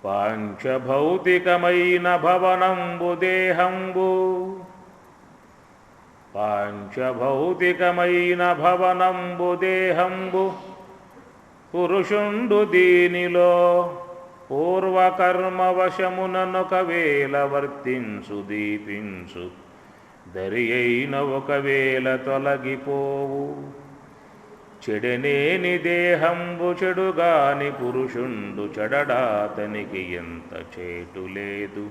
పాంచభౌతికమైన భవనంబు దేహంబు, పాంచభౌతికమైన భవనంబు దేహంబు, పురుషుండు దీనిలో పూర్వకర్మవశముననొకవేళ వర్తించు దీపించు, దరి అయిన ఒకవేళ తొలగిపోవు. చెడనేని దేహంబు చెడుగాని పురుషుండు చెడడాతనికి ఎంత చేటు లేదు.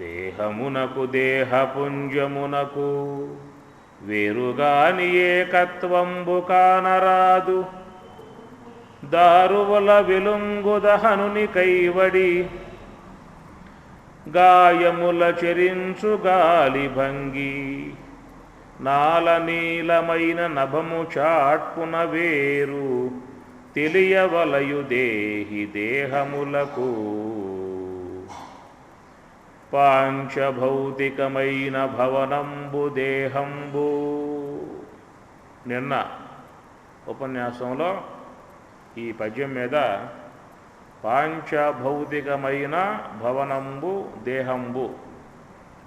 దేహమునకు దేహపుంజమునకు వేరుగాని ఏకత్వంబు కానరాదు. దారువుల వెలుంగుదహనుని కైవడి గాయముల చెరించు గాలి భంగి, నాల నీలమైన నభము చాట్పున వేరు తెలియవలయు దేహి దేహములకు. పాంచభౌతికమైన భవనంబు దేహంబు. నిన్న ఉపన్యాసంలో ఈ పద్యం మీద పాంచభౌతికమైన భవనంబు దేహంబు,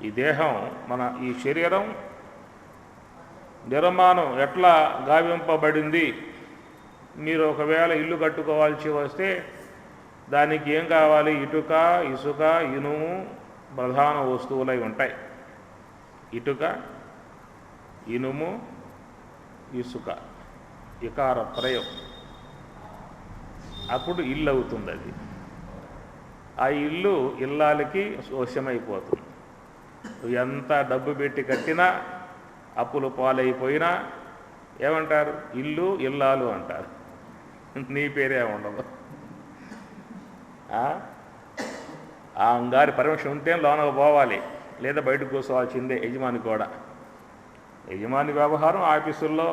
ఈ దేహం మన ఈ శరీరం నిర్మాణం ఎట్లా గావింపబడింది. మీరు ఒకవేళ ఇల్లు కట్టుకోవాల్సి వస్తే దానికి ఏం కావాలి? ఇటుక, ఇసుక, ఇనుము ప్రధాన వస్తువులై ఉంటాయి. ఇటుక, ఇనుము, ఇసుక, ఇకార త్రయం. అప్పుడు ఇల్లు అవుతుంది. అది ఆ ఇల్లు ఇల్లాలకి వశమైపోతుంది. ఎంత డబ్బు పెట్టి కట్టినా అప్పులు పాలైపోయినా ఏమంటారు? ఇల్లు ఇల్లాలు అంటారు. నీ పేరే ఉండదు. ఆ అంగారి పర్మిషన్ ఉంటే లోనకు పోవాలి, లేదా బయటకు కూర్చోవాల్సిందే. యజమాని కూడా, యజమాని వ్యవహారం ఆఫీసుల్లో,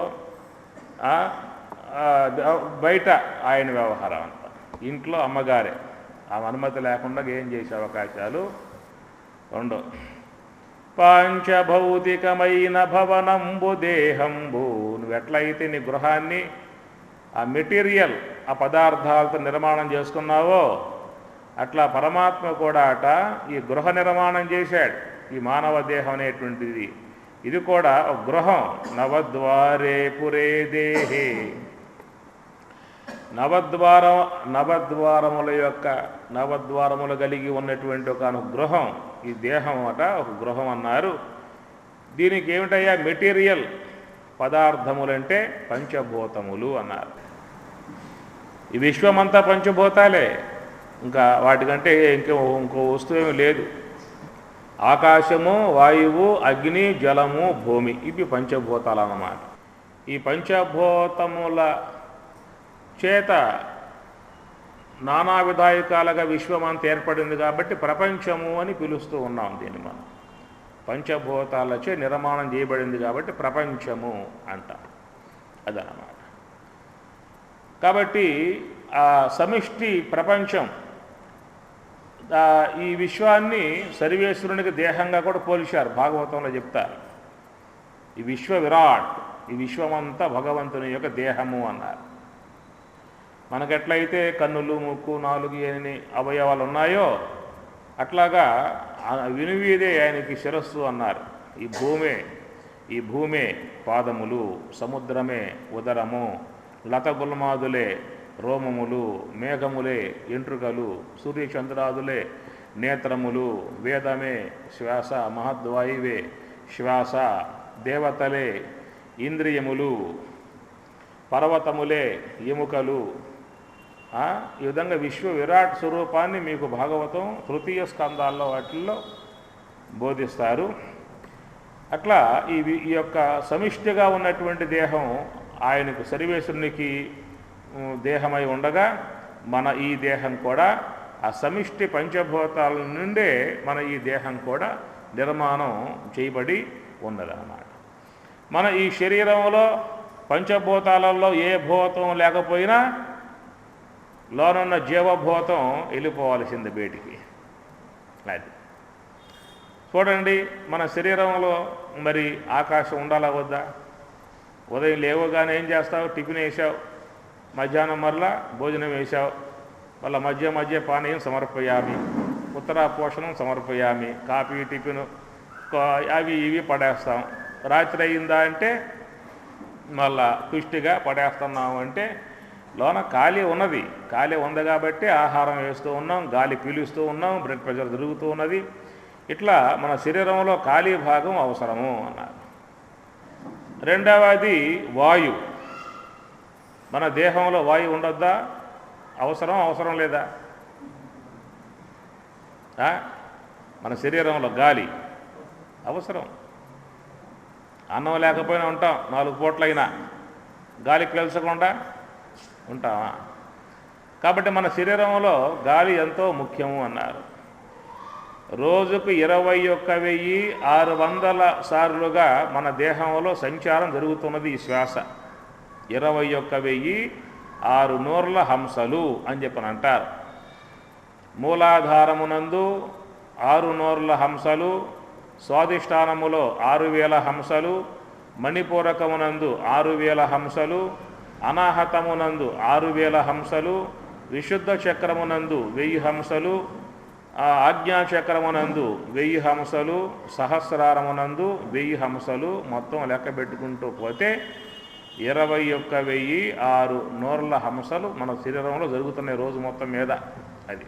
బయట ఆయన వ్యవహారం అంతా. ఇంట్లో అమ్మగారే. ఆ అనుమతి లేకుండా ఏం చేసే అవకాశాలు ఉండవు. పాంచభౌతికమైన భవనంబు దేహంబు. నువ్వెట్లయితే నీ గృహాన్ని ఆ మెటీరియల్, ఆ పదార్థాలతో నిర్మాణం చేసుకున్నావో అట్లా పరమాత్మ కూడా అట ఈ గృహ నిర్మాణం చేశాడు. ఈ మానవ దేహం అనేటువంటిది ఇది కూడా ఒక గృహం. నవద్వారే పురే దేహే. నవద్వారములు కలిగి ఉన్నటువంటి ఒక గృహం ఈ దేహం అట, ఒక గృహం అన్నారు. దీనికి ఏమిటయ్యా మెటీరియల్ పదార్థములంటే పంచభూతములు అన్నారు. ఈ విశ్వమంతా పంచభూతాలే, ఇంకా వాటికంటే ఇంకో వస్తువు ఏమీ లేదు. ఆకాశము, వాయువు, అగ్ని, జలము, భూమి, ఇవి పంచభూతాలు అన్నమాట. ఈ పంచభూతముల చేత నానా విధాయకాలుగా విశ్వమంతా ఏర్పడింది కాబట్టి ప్రపంచము అని పిలుస్తూ ఉన్నాం దీన్ని మనం. పంచభూతాలచే నిర్మాణం చేయబడింది కాబట్టి ప్రపంచము అంటారు. అదన్నమాట. కాబట్టి ఆ సమిష్టి ప్రపంచం ఈ విశ్వాన్ని సర్వేశ్వరునికి దేహంగా కూడా పోల్చారు. భాగవతంలో చెప్తారు. ఈ విశ్వ విరాట్, ఈ విశ్వమంతా భగవంతుని యొక్క దేహము అన్నారు. మనకెట్లయితే కన్నులు, ముక్కు, నాలుగు అని అవయవాలు ఉన్నాయో అట్లాగా వినువీదే ఆయనకి శిరస్సు అన్నారు. ఈ భూమే పాదములు, సముద్రమే ఉదరము, లతగుల్మాదులే రోమములు, మేఘములే ఎంట్రుకలు, సూర్యచంద్రాదులే నేత్రములు, వేదమే శ్వాస, మహద్వాయువే శ్వాస, దేవతలే ఇంద్రియములు, పర్వతములే ఎముకలు. ఈ విధంగా విశ్వ విరాట్ స్వరూపాన్ని మీకు భాగవతం తృతీయ స్కందాల్లో వాటిల్లో బోధిస్తారు. అట్లా ఈ యొక్క సమిష్టిగా ఉన్నటువంటి దేహం ఆయనకు సర్వేశ్వరునికి దేహమై ఉండగా మన ఈ దేహం కూడా ఆ సమిష్టి పంచభూతాల నుండే మన ఈ దేహం కూడా నిర్మాణం చేయబడి ఉన్నదన్నమాట. మన ఈ శరీరంలో పంచభూతాలలో ఏ భూతం లేకపోయినా లోనున్న జీవభూతం వెళ్ళిపోవాల్సింది బయటికి. అది చూడండి, మన శరీరంలో మరి ఆకాశం ఉండాలా వద్దా? ఉదయం లేవగానే ఏం చేస్తావు? టిఫిన్ వేసావు, మధ్యాహ్నం మరలా భోజనం వేసావు, వాళ్ళ మధ్య మధ్య పానీయం సమర్పయామి, ఉత్తరాపోషణం సమర్పయామి, కాఫీ టిఫిన్ అవి ఇవి పడేస్తాం. రాత్రి అయిందా అంటే మళ్ళా తుష్టిగా పడేస్తున్నాము. అంటే లోన ఖాళీ ఉన్నది, ఖాళీ ఉంది కాబట్టి ఆహారం వేస్తూ ఉన్నాం, గాలి పీలుస్తూ ఉన్నాం, బ్లడ్ ప్రెషర్ తిరుగుతూ ఉన్నది. ఇట్లా మన శరీరంలో ఖాళీ భాగం అవసరము అన్నారు. రెండవది వాయువు. మన దేహంలో వాయువు ఉండొద్దా? అవసరం లేదా? మన శరీరంలో గాలి అవసరం. అన్నం లేకపోయినా ఉంటాం, 4 పూట్లైనా గాలి పీల్చకుండా ఉంటామా? కాబట్టి మన శరీరంలో గాలి ఎంతో ముఖ్యము అన్నారు. రోజుకు 21,600 సార్లుగా మన దేహంలో సంచారం జరుగుతున్నది ఈ శ్వాస. 21,600 హంసలు అని చెప్పని అంటారు. మూలాధారమునందు 600 హంసలు, స్వాధిష్టానములో 6,000 హంసలు, మణిపూరకమునందు 6,000 హంసలు, అనాహతమునందు 6,000 హంసలు, విశుద్ధ చక్రమునందు 1000 హంసలు, ఆజ్ఞాచక్రమునందు 1000 హంసలు, సహస్రారమునందు 1000 హంసలు, మొత్తం లెక్క పెట్టుకుంటూ పోతే 21,600 హంసలు మన శరీరంలో జరుగుతున్నాయి రోజు మొత్తం మీద. అది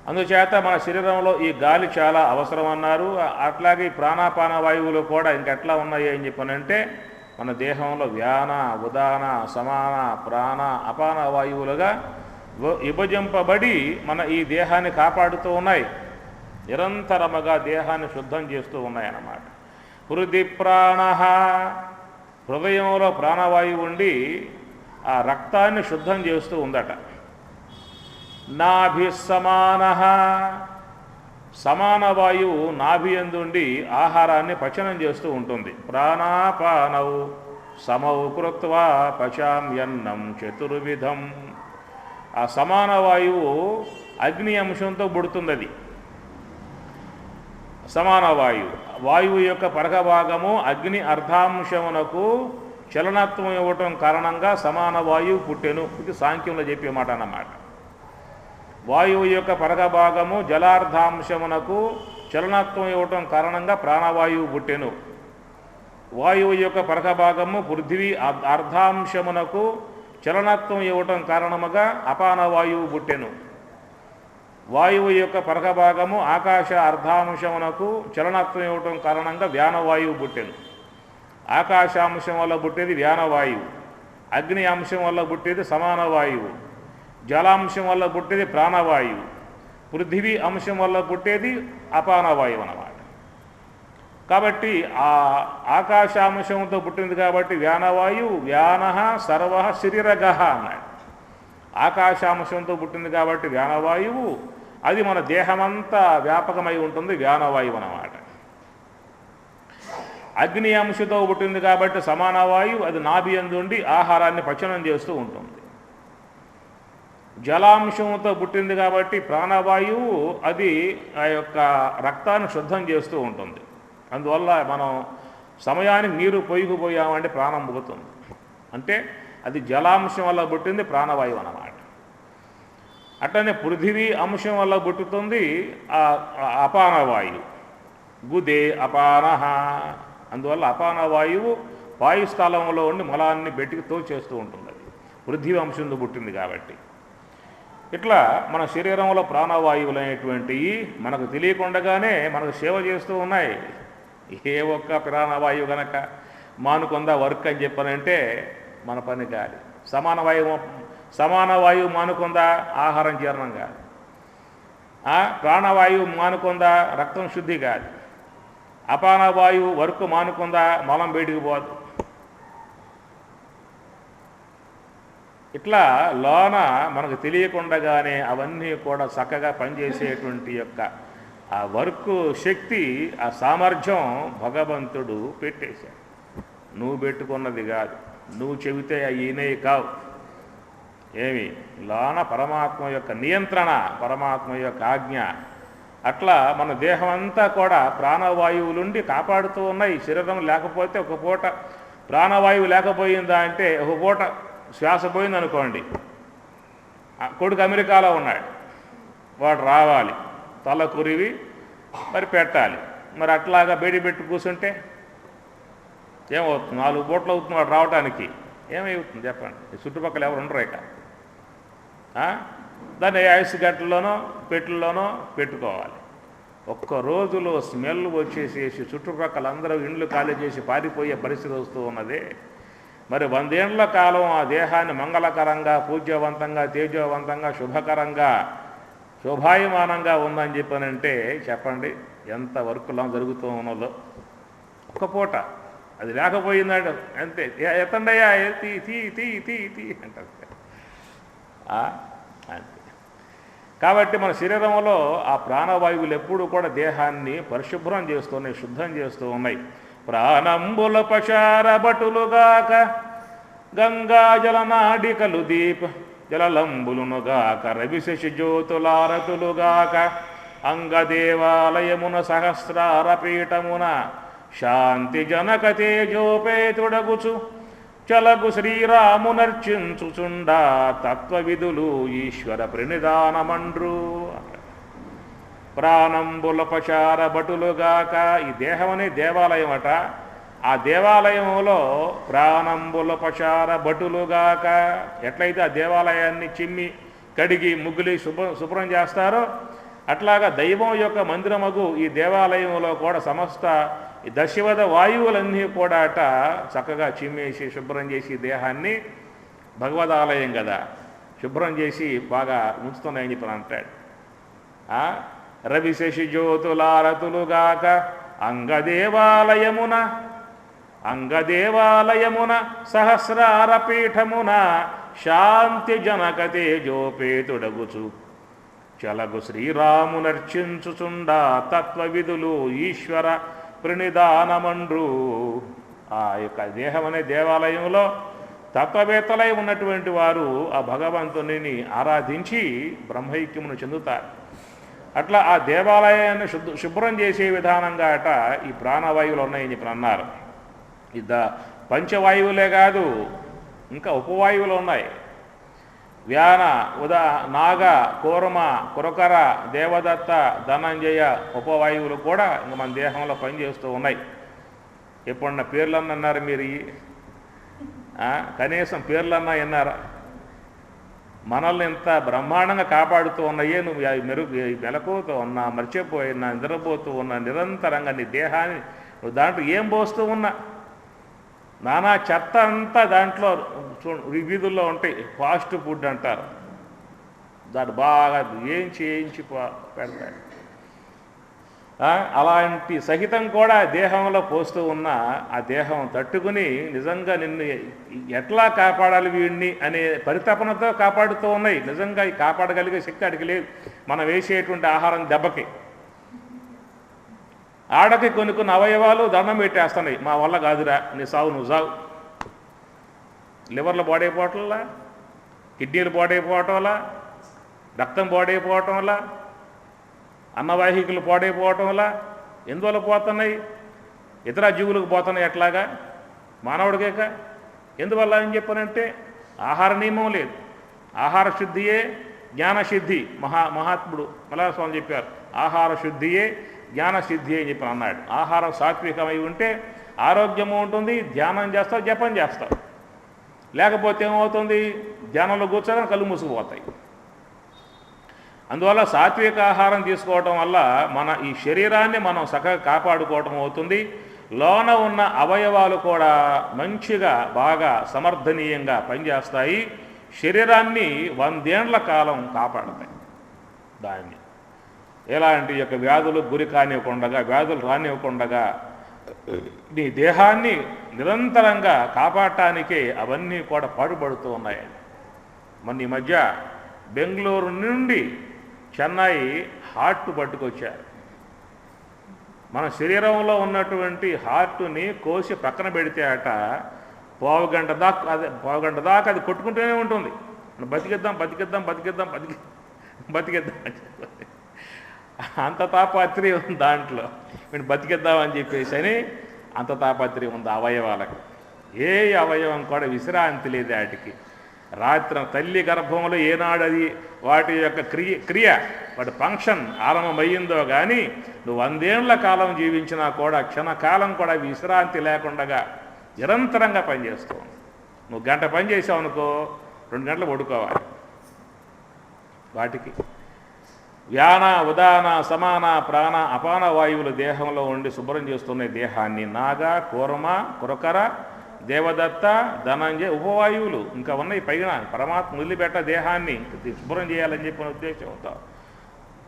అందుచేత మన శరీరంలో ఈ గాలి చాలా అవసరం అన్నారు. అట్లాగే ప్రాణాపాన వాయువులు కూడా ఇంకెట్లా ఉన్నాయి అని చెప్పనంటే మన దేహంలో వ్యాన, ఉదాన, సమాన, ప్రాణ, అపాన వాయువులుగా విభజింపబడి మన ఈ దేహాన్ని కాపాడుతూ ఉన్నాయి. నిరంతరముగా దేహాన్ని శుద్ధం చేస్తూ ఉన్నాయన్నమాట. హృది ప్రాణ, హృదయంలో ప్రాణవాయువు ఉండి ఆ రక్తాన్ని శుద్ధం చేస్తూ ఉందట. నాభి సమాన, సమాన వాయువు నాభి యందుండి ఆహారాన్ని పచనం చేస్తూ ఉంటుంది. ప్రాణాపానవు సమౌ కృత్వా పచామ్యన్నం చతుర్విధం. ఆ సమాన వాయువు అగ్ని అంశంతో పుడుతుంది. అది సమాన వాయువు యొక్క పరగభాగము అగ్ని అర్ధాంశమునకు చలనత్వం ఇవ్వటం కారణంగా సమాన వాయువు పుట్టెను. ఇది సాంఖ్యంలో చెప్పే మాట అన్నమాట. వాయువు యొక్క పరగభాగము జలార్ధాంశమునకు చలనత్వం ఇవ్వటం కారణంగా ప్రాణవాయువు పుట్టెను. వాయువు యొక్క పరగభాగము పృథివీ అర్ధాంశమునకు చలనత్వం ఇవ్వటం కారణముగా అపానవాయువు పుట్టెను. వాయువు యొక్క పరగభాగము ఆకాశ అర్ధాంశమునకు చలనత్వం ఇవ్వటం కారణంగా వ్యానవాయువు పుట్టెను. ఆకాశాంశం వల్ల పుట్టేది వ్యానవాయువు, అగ్ని అంశం వల్ల పుట్టేది సమాన వాయువు, జలాంశం వల్ల పుట్టేది ప్రాణవాయువు, పృథివీ అంశం వల్ల పుట్టేది అపానవాయువు అన్నమాట. కాబట్టి ఆ ఆకాశాంశంతో పుట్టింది కాబట్టి వ్యానవాయువు వ్యాన సర్వ శరీరగహ అన్నాడు. ఆకాశాంశంతో పుట్టింది కాబట్టి వ్యానవాయువు, అది మన దేహమంతా వ్యాపకమై ఉంటుంది, వ్యానవాయువు అన్నమాట. అగ్ని అంశతో పుట్టింది కాబట్టి సమానవాయువు, అది నాభి యందుండి ఆహారాన్ని పచనం చేస్తూ ఉంటుంది. జలాంశంతో పుట్టింది కాబట్టి ప్రాణవాయువు, అది ఆ యొక్క రక్తాన్ని శుద్ధం చేస్తూ ఉంటుంది. అందువల్ల మనం సమయానికి నీరు పొయ్యిపోయామంటే ప్రాణం పోతుంది. అంటే అది జలాంశం వల్ల పుట్టింది ప్రాణవాయువు అన్నమాట. అట్లనే పృథివీ అంశం వల్ల పుట్టుతుంది అపానవాయువు, గుదే అపానహ. అందువల్ల అపానవాయువు వాయుస్థలంలో ఉండి మలాన్ని బెట్టికి తోచేస్తూ ఉంటుంది. అది పృథివీ అంశంతో పుట్టింది కాబట్టి. ఇట్లా మన శరీరంలో ప్రాణవాయువులు అనేటువంటివి మనకు తెలియకుండానే మనకు సేవ చేస్తూ ఉన్నాయి. ఏ ఒక్క ప్రాణవాయువు కనుక మానుకొందా వర్క్ అని చెప్పనంటే మన పని కాదు. సమాన వాయువు మానుకొందా ఆహారం జీర్ణం కాదు. ప్రాణవాయువు మానుకొందా రక్తం శుద్ధి కాదు. అపానవాయువు వర్క్ మానుకొందా మలం బయటికి పోదు. ఇట్లా లోన మనకు తెలియకుండానే అవన్నీ కూడా చక్కగా పనిచేసేటువంటి యొక్క ఆ వర్క్ శక్తి, ఆ సామర్థ్యం భగవంతుడు పెట్టేశాడు. నువ్వు పెట్టుకున్నది కాదు, నువ్వు చెబితే అయినే కావు. ఏమి లోన పరమాత్మ యొక్క నియంత్రణ, పరమాత్మ యొక్క ఆజ్ఞ. అట్లా మన దేహం అంతా కూడా ప్రాణవాయువులుండి కాపాడుతూ ఉన్నాయి. శరీరం లేకపోతే ఒక పూట ప్రాణవాయువు లేకపోయిందా అంటే ఒక పూట శ్వాస పోయిందనుకోండి, కొడుకు అమెరికాలో ఉన్నాడు, వాడు రావాలి, తల కురివి మరి పెట్టాలి. మరి అట్లాగా బేడి పెట్టి కూర్చుంటే ఏమవుతుంది? 4 పూటలు అవుతుంది వాడు రావడానికి, ఏమవుతుంది చెప్పండి? చుట్టుపక్కల ఎవరు ఉండరు ఇక. దాన్ని ఐస్ గంటల్లోనో పెట్టెల్లోనో పెట్టుకోవాలి. ఒక్క రోజులో స్మెల్ వచ్చేసేసి చుట్టుపక్కల అందరూ ఇండ్లు ఖాళీ చేసి పారిపోయే పరిస్థితి వస్తూ ఉన్నది. మరి 100 ఏళ్ల కాలం ఆ దేహాన్ని మంగళకరంగా, పూజ్యవంతంగా, తేజోవంతంగా, శుభకరంగా, శోభాయమానంగా ఉందని చెప్పానంటే చెప్పండి ఎంత వర్కులా జరుగుతూ ఉన్నదో. ఒక్క పూట అది లేకపోయిందాడు అంతే, ఎత్తండయ్యా తీ తీ తీ తీ తీ అంటారు అంతే. కాబట్టి మన శరీరంలో ఆ ప్రాణవాయువులు ఎప్పుడూ కూడా దేహాన్ని పరిశుభ్రం చేస్తున్నాయి, శుద్ధం చేస్తూ ఉన్నాయి. ప్రాణంబుల పశారబటులుగాక గంగాజలనాడికలు దీప జలలంబులునుగాక రవిశశి జ్యోతులారతులుగాక అంగదేవాలయమున సహస్రారపీఠమున శాంతి జనక తేజోపేతుడగుచు చలగు శ్రీరామునర్చించుచుండా తత్వవిధులు ఈశ్వర ప్రణిధానమండ్రు. ప్రాణంబుల పశార భటులుగాక, ఈ దేహం అనే దేవాలయం అట. ఆ దేవాలయంలో ప్రాణంబుల పశార భటులుగాక, ఎట్లయితే ఆ దేవాలయాన్ని చిమ్మి కడిగి ముగ్గులి శుభ్రం చేస్తారో అట్లాగా దైవం యొక్క మందిరమగు ఈ దేవాలయంలో కూడా సమస్త దశవద వాయువులన్నీ కూడా అట చక్కగా చిమ్మేసి శుభ్రం చేసి దేహాన్ని, భగవదాలయం కదా, శుభ్రం చేసి బాగా ఉంచుతున్నాయని చెప్పి అంటాడు. రవిశశి జ్యోతులారతులుగాక అంగదేవాలయమున సహస్రారపీఠమున శాంతి జనక తేజోపేతుడగుచు చలగు శ్రీరామునర్చించుచుండా తత్వవిధులు ఈశ్వర ప్రణిధానమండ్రు. ఆ యొక్క దేహం అనే దేవాలయంలో తత్వవేత్తలై ఉన్నటువంటి వారు ఆ భగవంతుని ఆరాధించి బ్రహ్మైక్యమును చెందుతారు. అట్లా ఆ దేవాలయాన్ని శుభ్రం చేసే విధానంగా అట ఈ ప్రాణవాయువులు ఉన్నాయని చెప్పి అన్నారు. పంచవాయువులే కాదు, ఇంకా ఉపవాయువులు ఉన్నాయి. వ్యాన, నాగ, కూర్మ, కురకర, దేవదత్త, ధనంజయ ఉపవాయువులు కూడా ఇంకా మన దేహంలో పనిచేస్తూ ఉన్నాయి. ఎప్పుడన్నా పేర్లన్నా అన్నారు మీరు? కనీసం పేర్లన్నా విన్నారా? మనల్ని ఎంత బ్రహ్మాండంగా కాపాడుతూ ఉన్నాయే, నువ్వు మెలకువతో ఉన్నా, మర్చిపోయినా, నిద్రపోతూ ఉన్నా, నిరంతరంగా నీ దేహాన్ని నువ్వు దాంట్లో ఏం పోస్తూ ఉన్నా, నానా చెత్త అంతా దాంట్లో వీధుల్లో ఉంటాయి. ఫాస్ట్ ఫుడ్ అంటారు, దాన్ని బాగా చేయించి పెడతాడు. అలాంటి సహితం కూడా దేహంలో పోస్తూ ఉన్న ఆ దేహం తట్టుకుని నిజంగా నిన్ను ఎట్లా కాపాడాలి వీడిని అనే పరితపనతో కాపాడుతూ ఉన్నాయి. నిజంగా ఈ కాపాడగలిగే శక్తి అడిగి లేదు. మనం వేసేటువంటి ఆహారం దెబ్బకి ఆడకి కొన్ని అవయవాలు దండం పెట్టేస్తున్నాయి, మా వల్ల కాదురా, నీ సావు నువ్వు సావు. లివర్లు పాడైపోవటంలా, కిడ్నీలు పాడైపోవటం వల్ల, రక్తం పాడైపోవటం వల్ల, అన్నవాహికలు పాడైపోవటం వల్ల ఎందువల్ల పోతున్నాయి? ఇతర జీవులకు పోతున్నాయి. ఎట్లాగా? మానవుడికేక. ఎందువల్ల అని చెప్పనంటే ఆహార నియమం లేదు. ఆహార శుద్ధియే జ్ఞానసిద్ధి. మహాత్ముడు మలయాస్వామి చెప్పారు, ఆహార శుద్ధియే జ్ఞానసిద్ధి అని చెప్పి అన్నాడు. ఆహారం సాత్వికమై ఉంటే ఆరోగ్యము ఉంటుంది, ధ్యానం చేస్తావు, జపం చేస్తావు. లేకపోతే ఏమవుతుంది? ధ్యానంలో కూర్చోగానే కళ్ళు మూసుకుపోతాయి. అందువల్ల సాత్విక ఆహారం తీసుకోవటం వల్ల మన ఈ శరీరాన్ని మనం చక్కగా కాపాడుకోవటం అవుతుంది. లోన ఉన్న అవయవాలు కూడా మంచిగా బాగా సమర్థనీయంగా పనిచేస్తాయి. శరీరాన్ని 100 ఏళ్ల కాలం కాపాడతాయి. దాన్ని ఎలాంటి యొక్క వ్యాధులు గురి కానివ్వకుండా, వ్యాధులు రానివ్వకుండా నీ దేహాన్ని నిరంతరంగా కాపాడటానికే అవన్నీ కూడా పాటుపడుతూ ఉన్నాయండి. మొన్న ఈ మధ్య బెంగళూరు నుండి చెన్నై హార్ట్ పట్టుకొచ్చారు. మన శరీరంలో ఉన్నటువంటి హార్టుని కోసి పక్కన పెడితే అట పావు గంట దాకా అది కొట్టుకుంటూనే ఉంటుంది. బతికిద్దాం అని చెప్పి అంత తాపత్రయం ఉంది దాంట్లో. వీడు బతికిద్దామని చెప్పేసి అని అంత తాపత్రయం ఉంది అవయవాలకు. ఏ అవయవం కూడా విశ్రాంతి లేదు వాటికి. రాత్రి తల్లి గర్భంలో ఏనాడు అది వాటి యొక్క క్రియ వాటి ఫంక్షన్ ఆరంభమయ్యిందో కానీ నువ్వు 100 ఏళ్ల కాలం జీవించినా కూడా క్షణకాలం కూడా విశ్రాంతి లేకుండా నిరంతరంగా పనిచేస్తావు. నువ్వు గంట పని చేసావు అనుకో 2 గంటలు పడుకోవాలి. వాటికి వ్యాన ఉదాన సమాన ప్రాణ అపాన వాయువులు దేహంలో ఉండి శుభ్రం చేస్తున్న దేహాన్ని నాగ కూర్మ కురకర దేవదత్త ధనంజయ ఉపవాయువులు ఇంకా ఉన్నాయి. పైన పరమాత్మ వదిలిపెట్ట దేహాన్ని శుభ్రం చేయాలని చెప్పిన ఉద్దేశంతో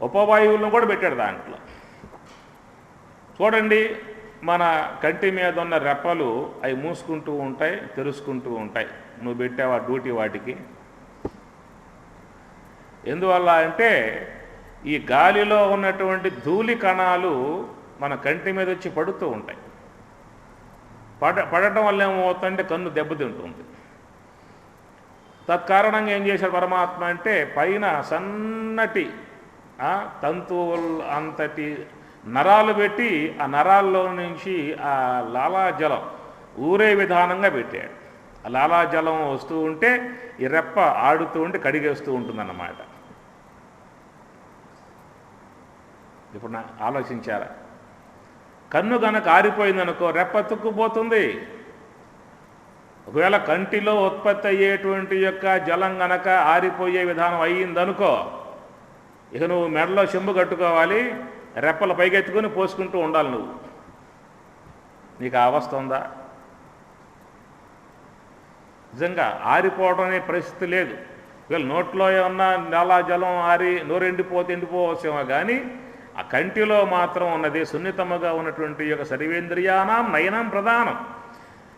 ఉపవాయువులను కూడా పెట్టాడు దాంట్లో. చూడండి, మన కంటి మీద ఉన్న రెప్పలు అవి మూసుకుంటూ ఉంటాయి, తెరుచుకుంటూ ఉంటాయి. నువ్వు పెట్టావా డ్యూటీ వాటికి? ఎందువల్ల అంటే ఈ గాలిలో ఉన్నటువంటి ధూళి కణాలు మన కంటి మీద వచ్చి పడుతూ ఉంటాయి. పడటం వల్ల ఏమవుతుందంటే కన్ను దెబ్బతింటుంది. తత్కారణంగా ఏం చేశాడు పరమాత్మ అంటే పైన సన్నటి తంతువులు అంతటి నరాలు పెట్టి ఆ నరాల్లో నుంచి ఆ లాలాజలం ఊరే విధానంగా పెట్టాడు. ఆ లాలాజలం వస్తూ ఉంటే ఈ రెప్ప ఆడుతూ ఉంటే కడిగేస్తూ ఉంటుందన్నమాట. ఇప్పుడు ఆలోచించారా? కన్ను కనుక ఆరిపోయిందనుకో రెప్ప తుక్కుపోతుంది. ఒకవేళ కంటిలో ఉత్పత్తి అయ్యేటువంటి యొక్క జలం గనక ఆరిపోయే విధానం అయ్యిందనుకో, ఇక నువ్వు మెడలో చెంబు కట్టుకోవాలి, రెప్పలు పైకెత్తుకొని పోసుకుంటూ ఉండాలి. నువ్వు నీకు ఆ అవస్థ ఉందా? నిజంగా ఆరిపోవడం అనే పరిస్థితి లేదు. వీళ్ళ నోట్లో ఏమన్నా నెల జలం ఆరి నోరెండిపోతే ఎండిపోవచ్చేమో కానీ ఆ కంటిలో మాత్రం ఉన్నది సున్నితముగా ఉన్నటువంటి యొక్క సర్వేంద్రియానం నయనం ప్రధానం.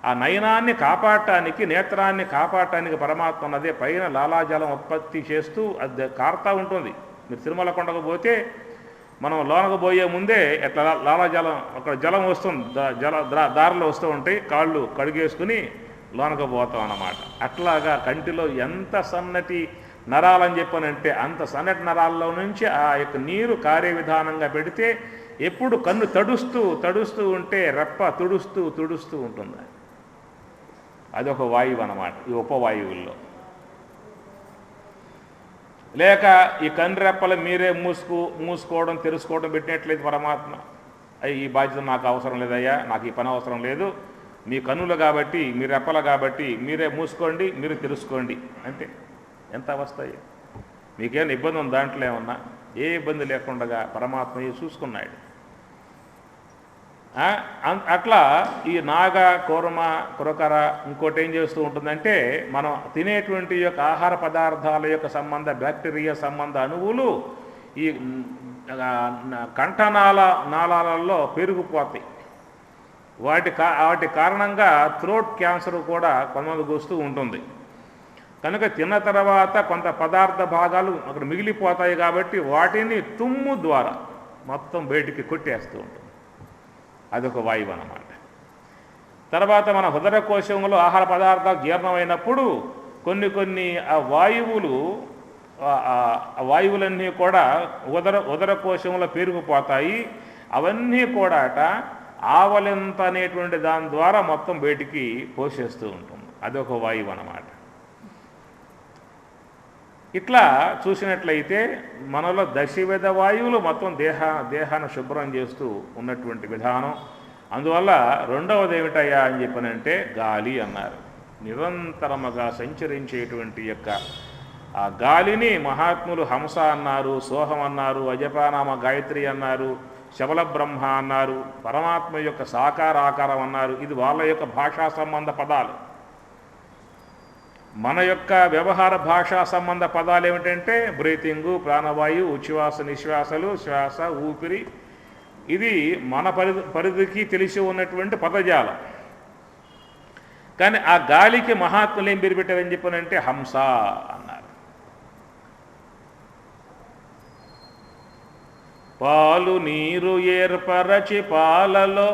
ఆ నయనాన్ని కాపాడటానికి, నేత్రాన్ని కాపాడటానికి పరమాత్మ ఉన్నదే పైన లాలాజలం ఉత్పత్తి చేస్తూ అది కారుతూ ఉంటుంది. మీరు తిరుమల కొండకు పోతే మనం లోనకు పోయే ముందే ఎట్లా లాలాజలం అక్కడ జలం వస్తుంది, దారిలో వస్తూ ఉంటాయి, కాళ్ళు కడిగేసుకుని లోనకు పోతాం అన్నమాట. అట్లాగా కంటిలో ఎంత సన్నటి నరాలని చెప్పానంటే అంత సన్నటి నరాల్లో నుంచి ఆ యొక్క నీరు కారే విధానంగా పెడితే ఎప్పుడు కన్ను తడుస్తూ ఉంటే రెప్ప తుడుస్తూ ఉంటుంది. అదొక వాయువు అన్నమాట ఈ ఉపవాయువుల్లో. లేక ఈ కన్ను రెప్పలు మీరే మూసుకోవడం తెరుచుకోవడం పెట్టినట్లయితే పరమాత్మ ఈ బాధ్యత నాకు అవసరం లేదయ్యా, నాకు ఈ పని అవసరం లేదు, మీ కన్నులు కాబట్టి మీ రెప్పలు కాబట్టి మీరే మూసుకోండి, మీరు తెరుచుకోండి అంటే ఎంత అవస్థ? మీకేమైనా ఇబ్బంది ఉంది దాంట్లో? ఏమన్నా ఏ ఇబ్బంది లేకుండా పరమాత్మ చూసుకున్నాడు. అట్లా ఈ నాగ కూర్మ కురకర ఇంకోటి ఏం చేస్తూ ఉంటుందంటే మనం తినేటువంటి యొక్క ఆహార పదార్థాల యొక్క సంబంధ బ్యాక్టీరియా సంబంధ అణువులు ఈ నాళాలలో పెరిగిపోతాయి. వాటి కారణంగా థ్రోట్ క్యాన్సర్ కూడా కొంతమందికి వస్తూ ఉంటుంది. కనుక తిన్న తర్వాత కొంత పదార్థ భాగాలు అక్కడ మిగిలిపోతాయి కాబట్టి వాటిని తుమ్ము ద్వారా మొత్తం బయటికి కొట్టేస్తూ ఉంటుంది. అదొక వాయువు అన్నమాట. తర్వాత మన హృదయ కోశంలో ఆహార పదార్థాలు జీర్ణమైనప్పుడు కొన్ని ఆ వాయువులన్నీ కూడా ఉదర కోశంలో పేరుకుపోతాయి. అవన్నీ కూడా ఆవలింత అనేటువంటి దాని ద్వారా మొత్తం బయటికి పోసేస్తూ ఉంటుంది. అదొక వాయువు అన్నమాట. ఇట్లా చూసినట్లయితే మనలో దశవిధ వాయువులు మొత్తం దేహాన్ని శుభ్రం చేస్తూ ఉన్నటువంటి విధానం. అందువల్ల రెండవది ఏమిటయ్యా అని చెప్పనంటే గాలి అన్నారు. నిరంతరముగా సంచరించేటువంటి యొక్క ఆ గాలిని మహాత్ములు హంస అన్నారు, సోహం అన్నారు, అజపానామ గాయత్రి అన్నారు, శబల బ్రహ్మ అన్నారు, పరమాత్మ యొక్క సాకార ఆకారం అన్నారు. ఇది వాళ్ళ యొక్క భాషా సంబంధ పదాలు. మన యొక్క వ్యవహార భాషా సంబంధ పదాలు ఏమిటంటే బ్రీతింగు, ప్రాణవాయు, ఉచ్ఛ్వాస నిశ్వాసలు, శ్వాస, ఊపిరి. ఇది మన పరిధికి తెలిసి ఉన్నటువంటి పదజాలం. కానీ ఆ గాలికి మహాత్ములు ఏం పేరు పెట్టారని చెప్పానంటే హంస అన్నారు. పాలు నీరు ఏర్పరచి పాలలో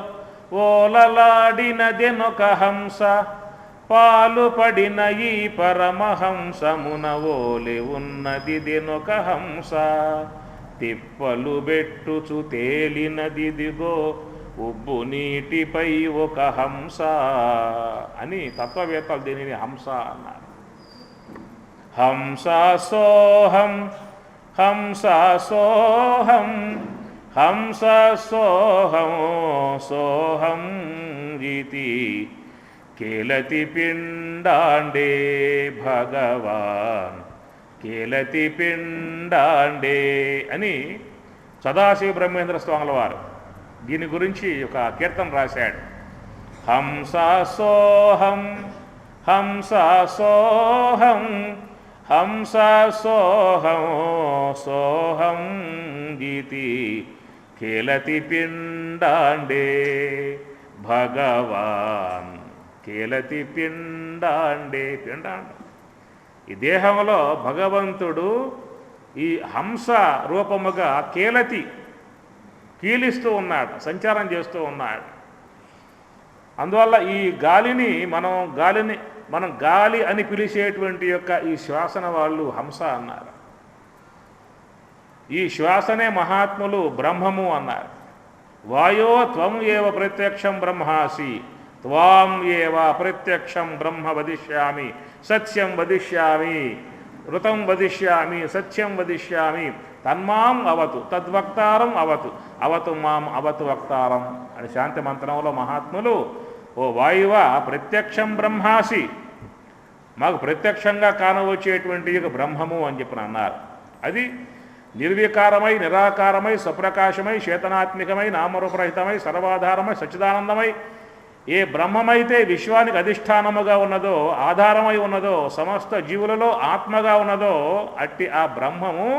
ఓలలాడినదెనొక హంస, పాలు పడిన ఈ పరమహంసమున ఓలి ఉన్నదిదెనొక హంస, తిప్పలు బెట్టుచు తేలినదిదిగో ఉబ్బు నీటిపై ఒక హంస అని తత్వవేత్తలు దీనిని హంస అన్నారు. హంససోహం హంససోహం హంససోహం సోహం ఇతి కేలతి పిండాండే భగవాన్ కేలతి పిండాండే అని సదాశివ బ్రహ్మేంద్ర స్వాముల వారు దీని గురించి ఒక కీర్తన రాశాడు. హంససోహం హంససోహం హంససోహం సోహం గీతి కేలతి పిండాండే భగవాన్ కేలతి పిండాండే. పిండాండ ఈ దేహంలో భగవంతుడు ఈ హంస రూపముగా కేలతి కీలిస్తూ ఉన్నాడు, సంచారం చేస్తూ ఉన్నాడు. అందువల్ల ఈ గాలిని మనం గాలి అని పిలిచేటువంటి యొక్క ఈ శ్వాసన వాళ్ళు హంస అన్నారు. ఈ శ్వాసనే మహాత్ములు బ్రహ్మము అన్నారు. వాయో త్వం ఏవ ప్రత్యక్షం బ్రహ్మాసి త్వాం ఏవ ప్రత్యక్షం బ్రహ్మ వదిష్యామి సత్యం వదిష్యామి ఋతం వదిష్యామి సత్యం వదిష్యామి తన్మాం అవతు తద్వక్తారం అవతు అవతు మాం అవతు వక్తారం అని శాంతి మంత్రంలో మహాత్ములు ఓ వాయువ ప్రత్యక్షం బ్రహ్మాసి మాకు ప్రత్యక్షంగా కానవచ్చేటువంటి బ్రహ్మము అని చెప్పిన అన్నారు. అది నిర్వికారమై నిరాకారమై స్వప్రకాశమై చేతనాత్మికమై నామరూపరహితమై సర్వాధారమై సచ్చిదానందమై ఏ బ్రహ్మమైతే విశ్వానికి అధిష్టానముగా ఉన్నదో ఆధారమై ఉన్నదో సమస్త జీవులలో ఆత్మగా ఉన్నదో అట్టి ఆ బ్రహ్మము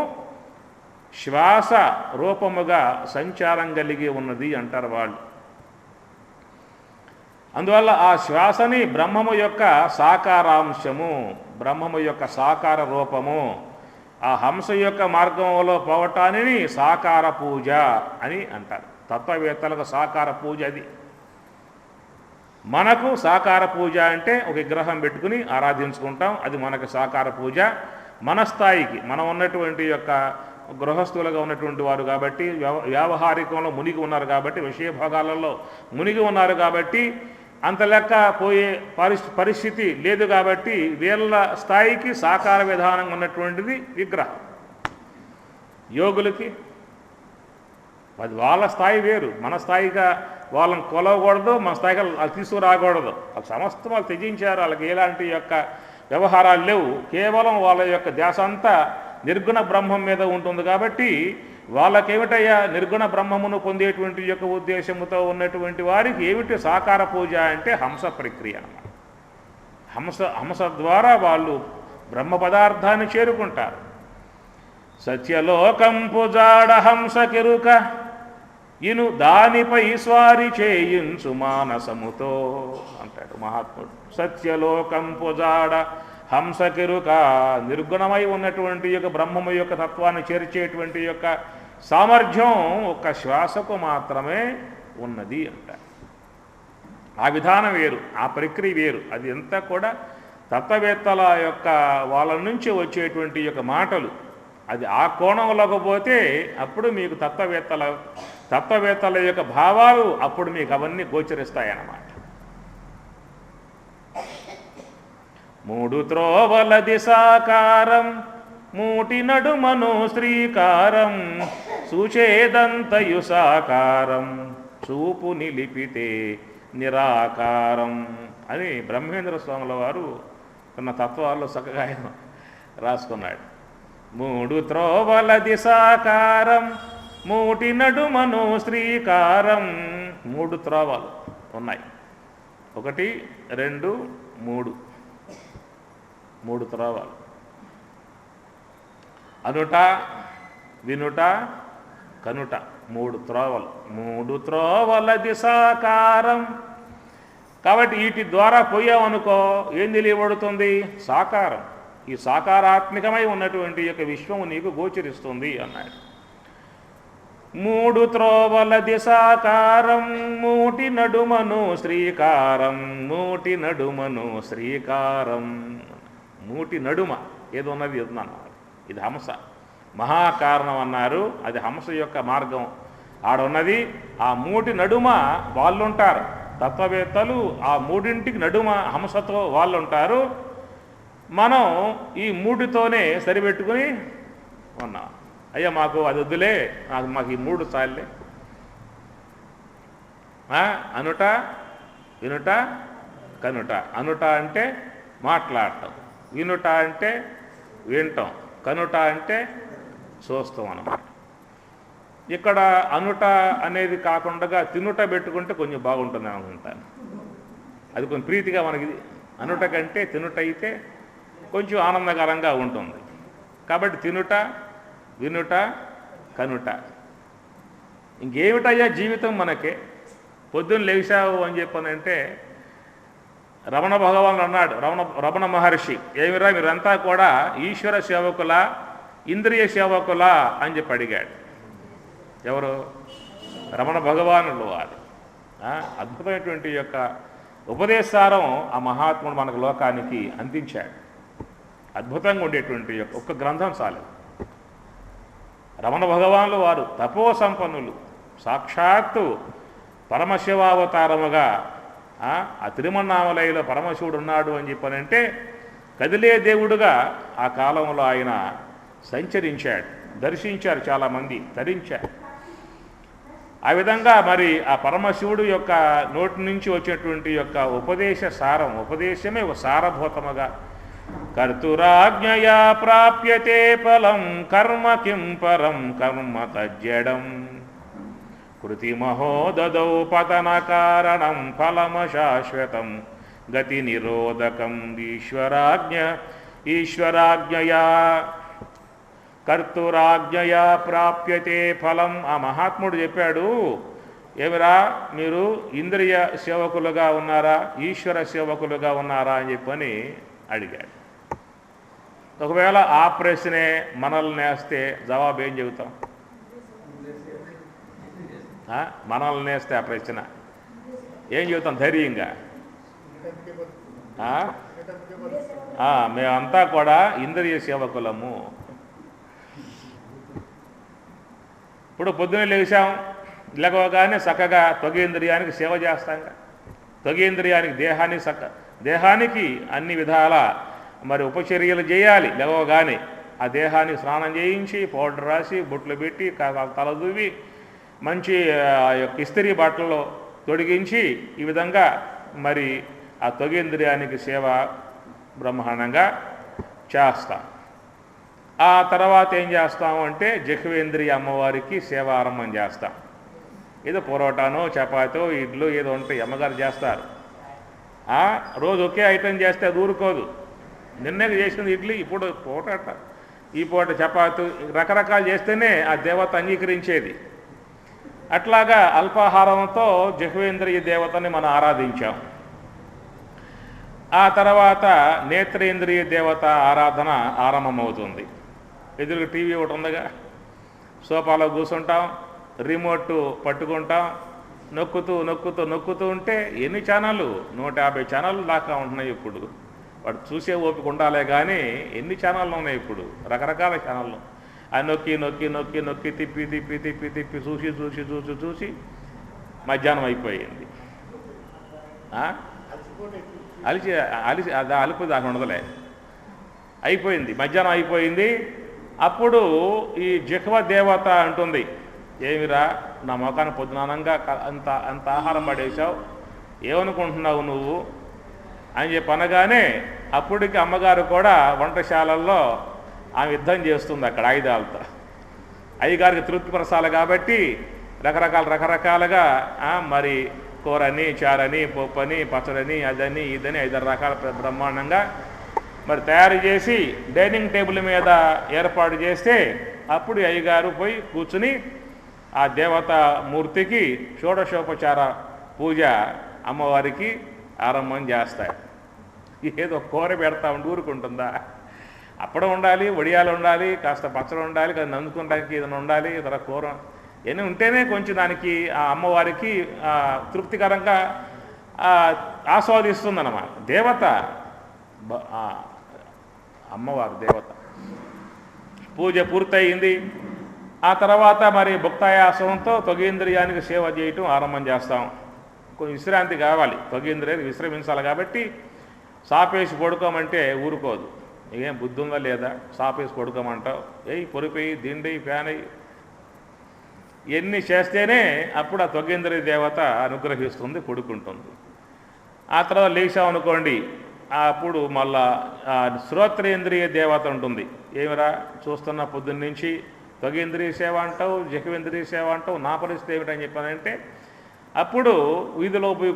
శ్వాస రూపముగా సంచారం కలిగి ఉన్నది అంటారు వాళ్ళు. అందువల్ల ఆ శ్వాసని బ్రహ్మము యొక్క సాకారాంశము, బ్రహ్మము యొక్క సాకార రూపము, ఆ హంస యొక్క మార్గంలో పోవటాన్ని సాకార పూజ అని అంటారు. తత్వవేత్తలకు సాకార పూజ అది. మనకు సాకార పూజ అంటే ఒక విగ్రహం పెట్టుకుని ఆరాధించుకుంటాం, అది మనకు సాకార పూజ. మన స్థాయికి మనం ఉన్నటువంటి యొక్క గృహస్థులుగా ఉన్నటువంటి వారు కాబట్టి వ్యావహారికంలో మునిగి ఉన్నారు కాబట్టి విషయభోగాలలో మునిగి ఉన్నారు కాబట్టి అంత లెక్క పోయే పరిస్థితి లేదు కాబట్టి వీళ్ళ స్థాయికి సాకార విధానం ఉన్నటువంటిది విగ్రహం. యోగులకి అది వాళ్ళ స్థాయి వేరు. మన స్థాయిగా వాళ్ళని కొలవకూడదు, మన స్థాయిగా వాళ్ళు తీసుకురాకూడదు. వాళ్ళు సమస్తం వాళ్ళు త్యజించారు. వాళ్ళకి ఎలాంటి యొక్క వ్యవహారాలు లేవు. కేవలం వాళ్ళ యొక్క ధ్యాస అంతా నిర్గుణ బ్రహ్మం మీద ఉంటుంది కాబట్టి వాళ్ళకేమిటయ్యా నిర్గుణ బ్రహ్మమును పొందేటువంటి యొక్క ఉద్దేశముతో ఉన్నటువంటి వారికి ఏమిటి సాకార పూజ అంటే హంస ప్రక్రియ అన్నమాట. హంస ద్వారా వాళ్ళు బ్రహ్మ పదార్థాన్ని చేరుకుంటారు. సత్యలోకంపు జాడ హంస కెరుక ఇను దానిపై స్వారి చేయించు మానసముతో అంటాడు మహాత్ముడు. సత్యలోకంపు జాడ హంస కెరుక నిర్గుణమై ఉన్నటువంటి యొక్క బ్రహ్మము యొక్క తత్వాన్ని చేర్చేటువంటి యొక్క సామర్థ్యం ఒక శ్వాసకు మాత్రమే ఉన్నది అంట. ఆ విధానం వేరు, ఆ ప్రక్రియ వేరు. అది అంతా కూడా తత్వవేత్తల యొక్క వాళ్ళ నుంచి వచ్చేటువంటి యొక్క మాటలు. అది ఆ కోణంలోకి పోతే అప్పుడు మీకు తత్వవేత్తల యొక్క భావాలు అప్పుడు మీకు అవన్నీ గోచరిస్తాయన్నమాట. మూడు త్రోవల దిశాకారం మూటి నడుమను శ్రీకారం సూచేదంతయు సాకారం చూపు నిలిపితే నిరాకారం అని బ్రహ్మేంద్ర స్వాముల వారు తన తత్వాల్లో చక్కగా ఆయన రాసుకున్నాడు. మూడు త్రోవల దిశాకారం మూటి నడుమను శ్రీకారం. మూడు త్రోవలు ఉన్నాయి, 1, 2, 3. 3 త్రోవలు. అనుట వినుట కనుట 3 త్రోవలు. 3 త్రోవల దిశాకారం. కాబట్టి వీటి ద్వారా పోయామనుకో ఏం తెలియబడుతుంది? సాకారం. ఈ సాకారాత్మికమై ఉన్నటువంటి యొక్క విశ్వము నీకు గోచరిస్తుంది అన్నాడు. 3 త్రోవల దిశాకారం మూటి నడుమను శ్రీకారం మూటి నడుమను శ్రీకారం. మూటి నడుమ ఏదో ఉన్నది అన్నారు. ఇది హంస మహాకారణం అన్నారు. అది హంస యొక్క మార్గం ఆడున్నది. ఆ మూటి నడుమ వాళ్ళుంటారు తత్వవేత్తలు. ఆ మూడింటికి నడుమ హంసతో వాళ్ళు ఉంటారు. మనం ఈ మూడుతోనే సరిపెట్టుకుని ఉన్నాం. అయ్యా మాకు అది వద్దులే, మాకు ఈ మూడు చాలే. అనుట, వినుట, కనుట. అనుట అంటే మాట్లాడటం, వినుట అంటే వినటం, కనుట అంటే చూస్తాం అన్నమాట. ఇక్కడ అనుట అనేది కాకుండా తినుట పెట్టుకుంటే కొంచెం బాగుంటుంది అనుకుంటాను. అది కొంచెం ప్రీతిగా మనకి అనుట కంటే తినుట అయితే కొంచెం ఆనందకరంగా ఉంటుంది. కాబట్టి తినుట, వినుట, కనుట. ఇంకేమిటయ్యా జీవితం మనకే? పొద్దున్న లేచావు అని చెప్పనంటే రమణ భగవానుడు అన్నాడు, రమణ మహర్షి, ఏమిరా మీరంతా కూడా ఈశ్వర సేవకులా ఇంద్రియ సేవకులా అని చెప్పి అడిగాడు. ఎవరు? రమణ భగవానుడు. వారు అద్భుతమైనటువంటి యొక్క ఉపదేశారం ఆ మహాత్ముడు మనకు లోకానికి అందించాడు. అద్భుతంగా ఉండేటువంటి యొక్క ఒక్క గ్రంథం చాలు. రమణ భగవానులు వారు తపో సంపన్నులు, సాక్షాత్తు పరమశివావతారముగా ఆ తిరుమన్నామలైలో పరమశివుడు ఉన్నాడు అని చెప్పనంటే కదిలే దేవుడుగా ఆ కాలంలో ఆయన సంచరించాడు, దర్శించారు, చాలామంది తరించారు. ఆ విధంగా మరి ఆ పరమశివుడు యొక్క నోటి నుంచి వచ్చేటువంటి యొక్క ఉపదేశ సారం, ఉపదేశమే ఒక సారభూతముగా కర్తురాజ్ఞయా ప్రాప్యతే ఫలం కర్మ కిం పరం కర్మ తజ్జడం కృతిమహో దదౌ పతన కారణం ఫలమశాశ్వతం గతి నిరోధకం ఈశ్వరాజ్ఞయా కర్తురాజ్ఞయా ప్రాప్యతే ఫలం. ఆ మహాత్ముడు చెప్పాడు, ఏమిరా మీరు ఇంద్రియ సేవకులుగా ఉన్నారా ఈశ్వర సేవకులుగా ఉన్నారా అని చెప్పని అడిగాడు. ఒకవేళ ఆ ప్రశ్నే మనల్ని వేస్తే జవాబు ఏం చెబుతాం? మనల్ని నేస్తే ఆ ప్రశ్న ఏం చెబుతాం ధైర్యంగా? మేమంతా కూడా ఇంద్రియ సేవకులము. ఇప్పుడు పొద్దున్నే లేచాం, లేవగానే చక్కగా త్వగేంద్రియానికి సేవ చేస్తాంగా. త్వగేంద్రియానికి దేహానికి అన్ని విధాల మరి ఉపచర్యలు చేయాలి. లేవగానే ఆ దేహానికి స్నానం చేయించి పౌడర్ రాసి బొట్లు పెట్టి తల దువ్వి మంచి ఇస్త్రీ బట్టల్లో తొడిగించి ఈ విధంగా మరి ఆ త్వగేంద్రియానికి సేవ బ్రహ్మాండంగా చేస్తాం. ఆ తర్వాత ఏం చేస్తాము అంటే జిహ్వేంద్రియ అమ్మవారికి సేవ ఆరంభం చేస్తాం. ఏదో పొరోటానో చపాతో ఇడ్లు ఏదో ఉంటాయి, అమ్మగారు చేస్తారు. రోజు ఒకే ఐటెం చేస్తే అది ఊరుకోదు. నిన్నే చేసింది ఇడ్లీ, ఇప్పుడు పొటాట, ఈ పూట చపాతీ, రకరకాలు చేస్తేనే ఆ దేవత అంగీకరించేది. అట్లాగా అల్పాహారంతో జిహ్వేంద్రియ దేవతని మనం ఆరాధించాం. ఆ తర్వాత నేత్రేంద్రియ దేవత ఆరాధన ఆరంభమవుతుంది. ఎదురుగా టీవీ ఒకటి ఉందిగా, సోఫాలో కూర్చుంటాం, రిమోట్ పట్టుకుంటాం, నొక్కుతూ ఉంటే ఎన్ని ఛానళ్ళు? 150 ఛానళ్ళు దాకా ఉంటున్నాయి ఇప్పుడు. వాడు చూసే ఓపిక ఉండాలే కానీ ఎన్ని ఛానళ్ళు ఉన్నాయి ఇప్పుడు, రకరకాల ఛానళ్ళు. ఆ నొక్కి తిప్పి చూసి మధ్యాహ్నం అయిపోయింది. అలుపు దాకా ఉండదులే, అయిపోయింది, మధ్యాహ్నం అయిపోయింది. అప్పుడు ఈ జిహ్వ దేవత అంటుంది, ఏమిరా నా మొఖాన్ని పొద్దునానంగా అంత ఆహారం పడేసావు, ఏమనుకుంటున్నావు నువ్వు అని చెప్పి అనగానే అప్పటికి అమ్మగారు కూడా వంటశాలల్లో ఆమె యుద్ధం చేస్తుంది అక్కడ ఆయుధాలతో. అయ్యగారికి తృప్తిపరచాలి కాబట్టి రకరకాలుగా మరి కూరని, చారని, పప్పని, పచ్చడని, అదని ఇదని 5 రకాల బ్రహ్మాండంగా మరి తయారు చేసి డైనింగ్ టేబుల్ మీద ఏర్పాటు చేస్తే అప్పుడు అయ్యగారు పోయి కూర్చుని ఆ దేవతా మూర్తికి షోడశోపచార పూజ అమ్మవారికి ఆరంభం చేస్తాయి. ఏదో కూర పెడతా ఉండి ఊరుకుంటుందా? అప్పడం ఉండాలి, వడియాలు ఉండాలి, కాస్త పచ్చడి ఉండాలి, కదా నందుకోవడానికి ఏదైనా ఉండాలి, ఇతర కూర ఇవన్నీ ఉంటేనే కొంచెం దానికి ఆ అమ్మవారికి తృప్తికరంగా ఆస్వాదిస్తుందన్నమాట. దేవత అమ్మవారు దేవత. పూజ పూర్తయింది. ఆ తర్వాత మరి భుక్తాయాసనంతో త్వగేంద్రియానికి సేవ చేయటం ఆరంభం చేస్తాం. కొంచెం విశ్రాంతి కావాలి, త్వగేంద్రియానికి విశ్రమించాలి కాబట్టి సాపేసి పడుకోమంటే ఊరుకోదు. ఏం బుద్ధి ఉందా లేదా, సాపేసి పడుకోమంటావు, పొరిపోయి దిండి ఫ్యాన్ అయ్యి ఇవన్నీ చేస్తేనే అప్పుడు ఆ త్వగేంద్రియ దేవత అనుగ్రహిస్తుంది, పడుకుంటుంది. ఆ తర్వాత లేచామనుకోండి, అప్పుడు మళ్ళా శ్రోత్రేంద్రియ దేవత ఉంటుంది. ఏమిరా చూస్తున్న పొద్దున్న నుంచి త్వగేంద్రియ సేవ అంటావు, జహ్వేంద్రియ సేవ అంటావు, నా పరిస్థితి ఏమిటని చెప్పానంటే అప్పుడు వీధిలో పోయి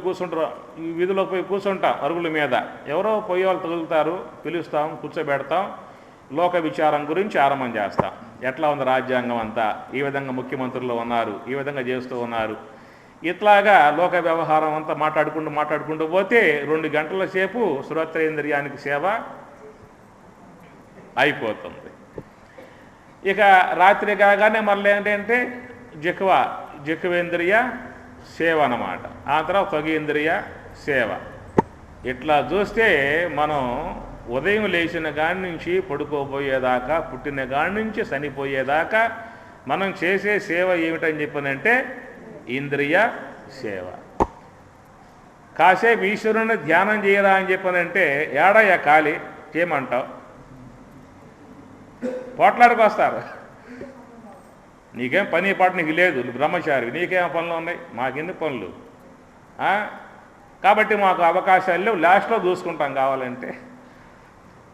కూర్చుంటాం అరుగుల మీద. ఎవరో పోయే వాళ్ళు తగులుతారు, పిలుస్తాం, కూర్చోబెడతాం, లోక విచారం గురించి ఆరంభం చేస్తాం. ఎట్లా ఉంది రాజ్యాంగం అంతా, ఈ విధంగా ముఖ్యమంత్రులు ఉన్నారు, ఈ విధంగా చేస్తూ ఉన్నారు, ఇట్లాగా లోక వ్యవహారం అంతా మాట్లాడుకుంటూ పోతే 2 గంటల సేపు శ్రోత్రేంద్రియానికి సేవ అయిపోతుంది. ఇక రాత్రి కాగానే మళ్ళీ ఏంటంటే జహ్వేంద్రియ సేవ అన్నమాట. ఆ తర్వాత త్వగేంద్రియ సేవ. ఇట్లా చూస్తే మనం ఉదయం లేచిన కాడి నుంచి పడుకోపోయేదాకా, పుట్టిన కాడి నుంచి చనిపోయేదాకా మనం చేసే సేవ ఏమిటని చెప్పనంటే ఇంద్రియ సేవ. కాసేపు ఈశ్వరుని ధ్యానం చేయరా అని చెప్పనంటే ఏడయ్యా ఖాళీ చేయమంటావు, పోట్లాడుకొస్తారు. నీకేం పని పాటు నీకు లేదు, నువ్వు బ్రహ్మచారి, నీకేం పనులు ఉన్నాయి, మాకెన్ని పనులు, కాబట్టి మాకు అవకాశాలు లేవు, లాస్ట్లో చూసుకుంటాం కావాలంటే.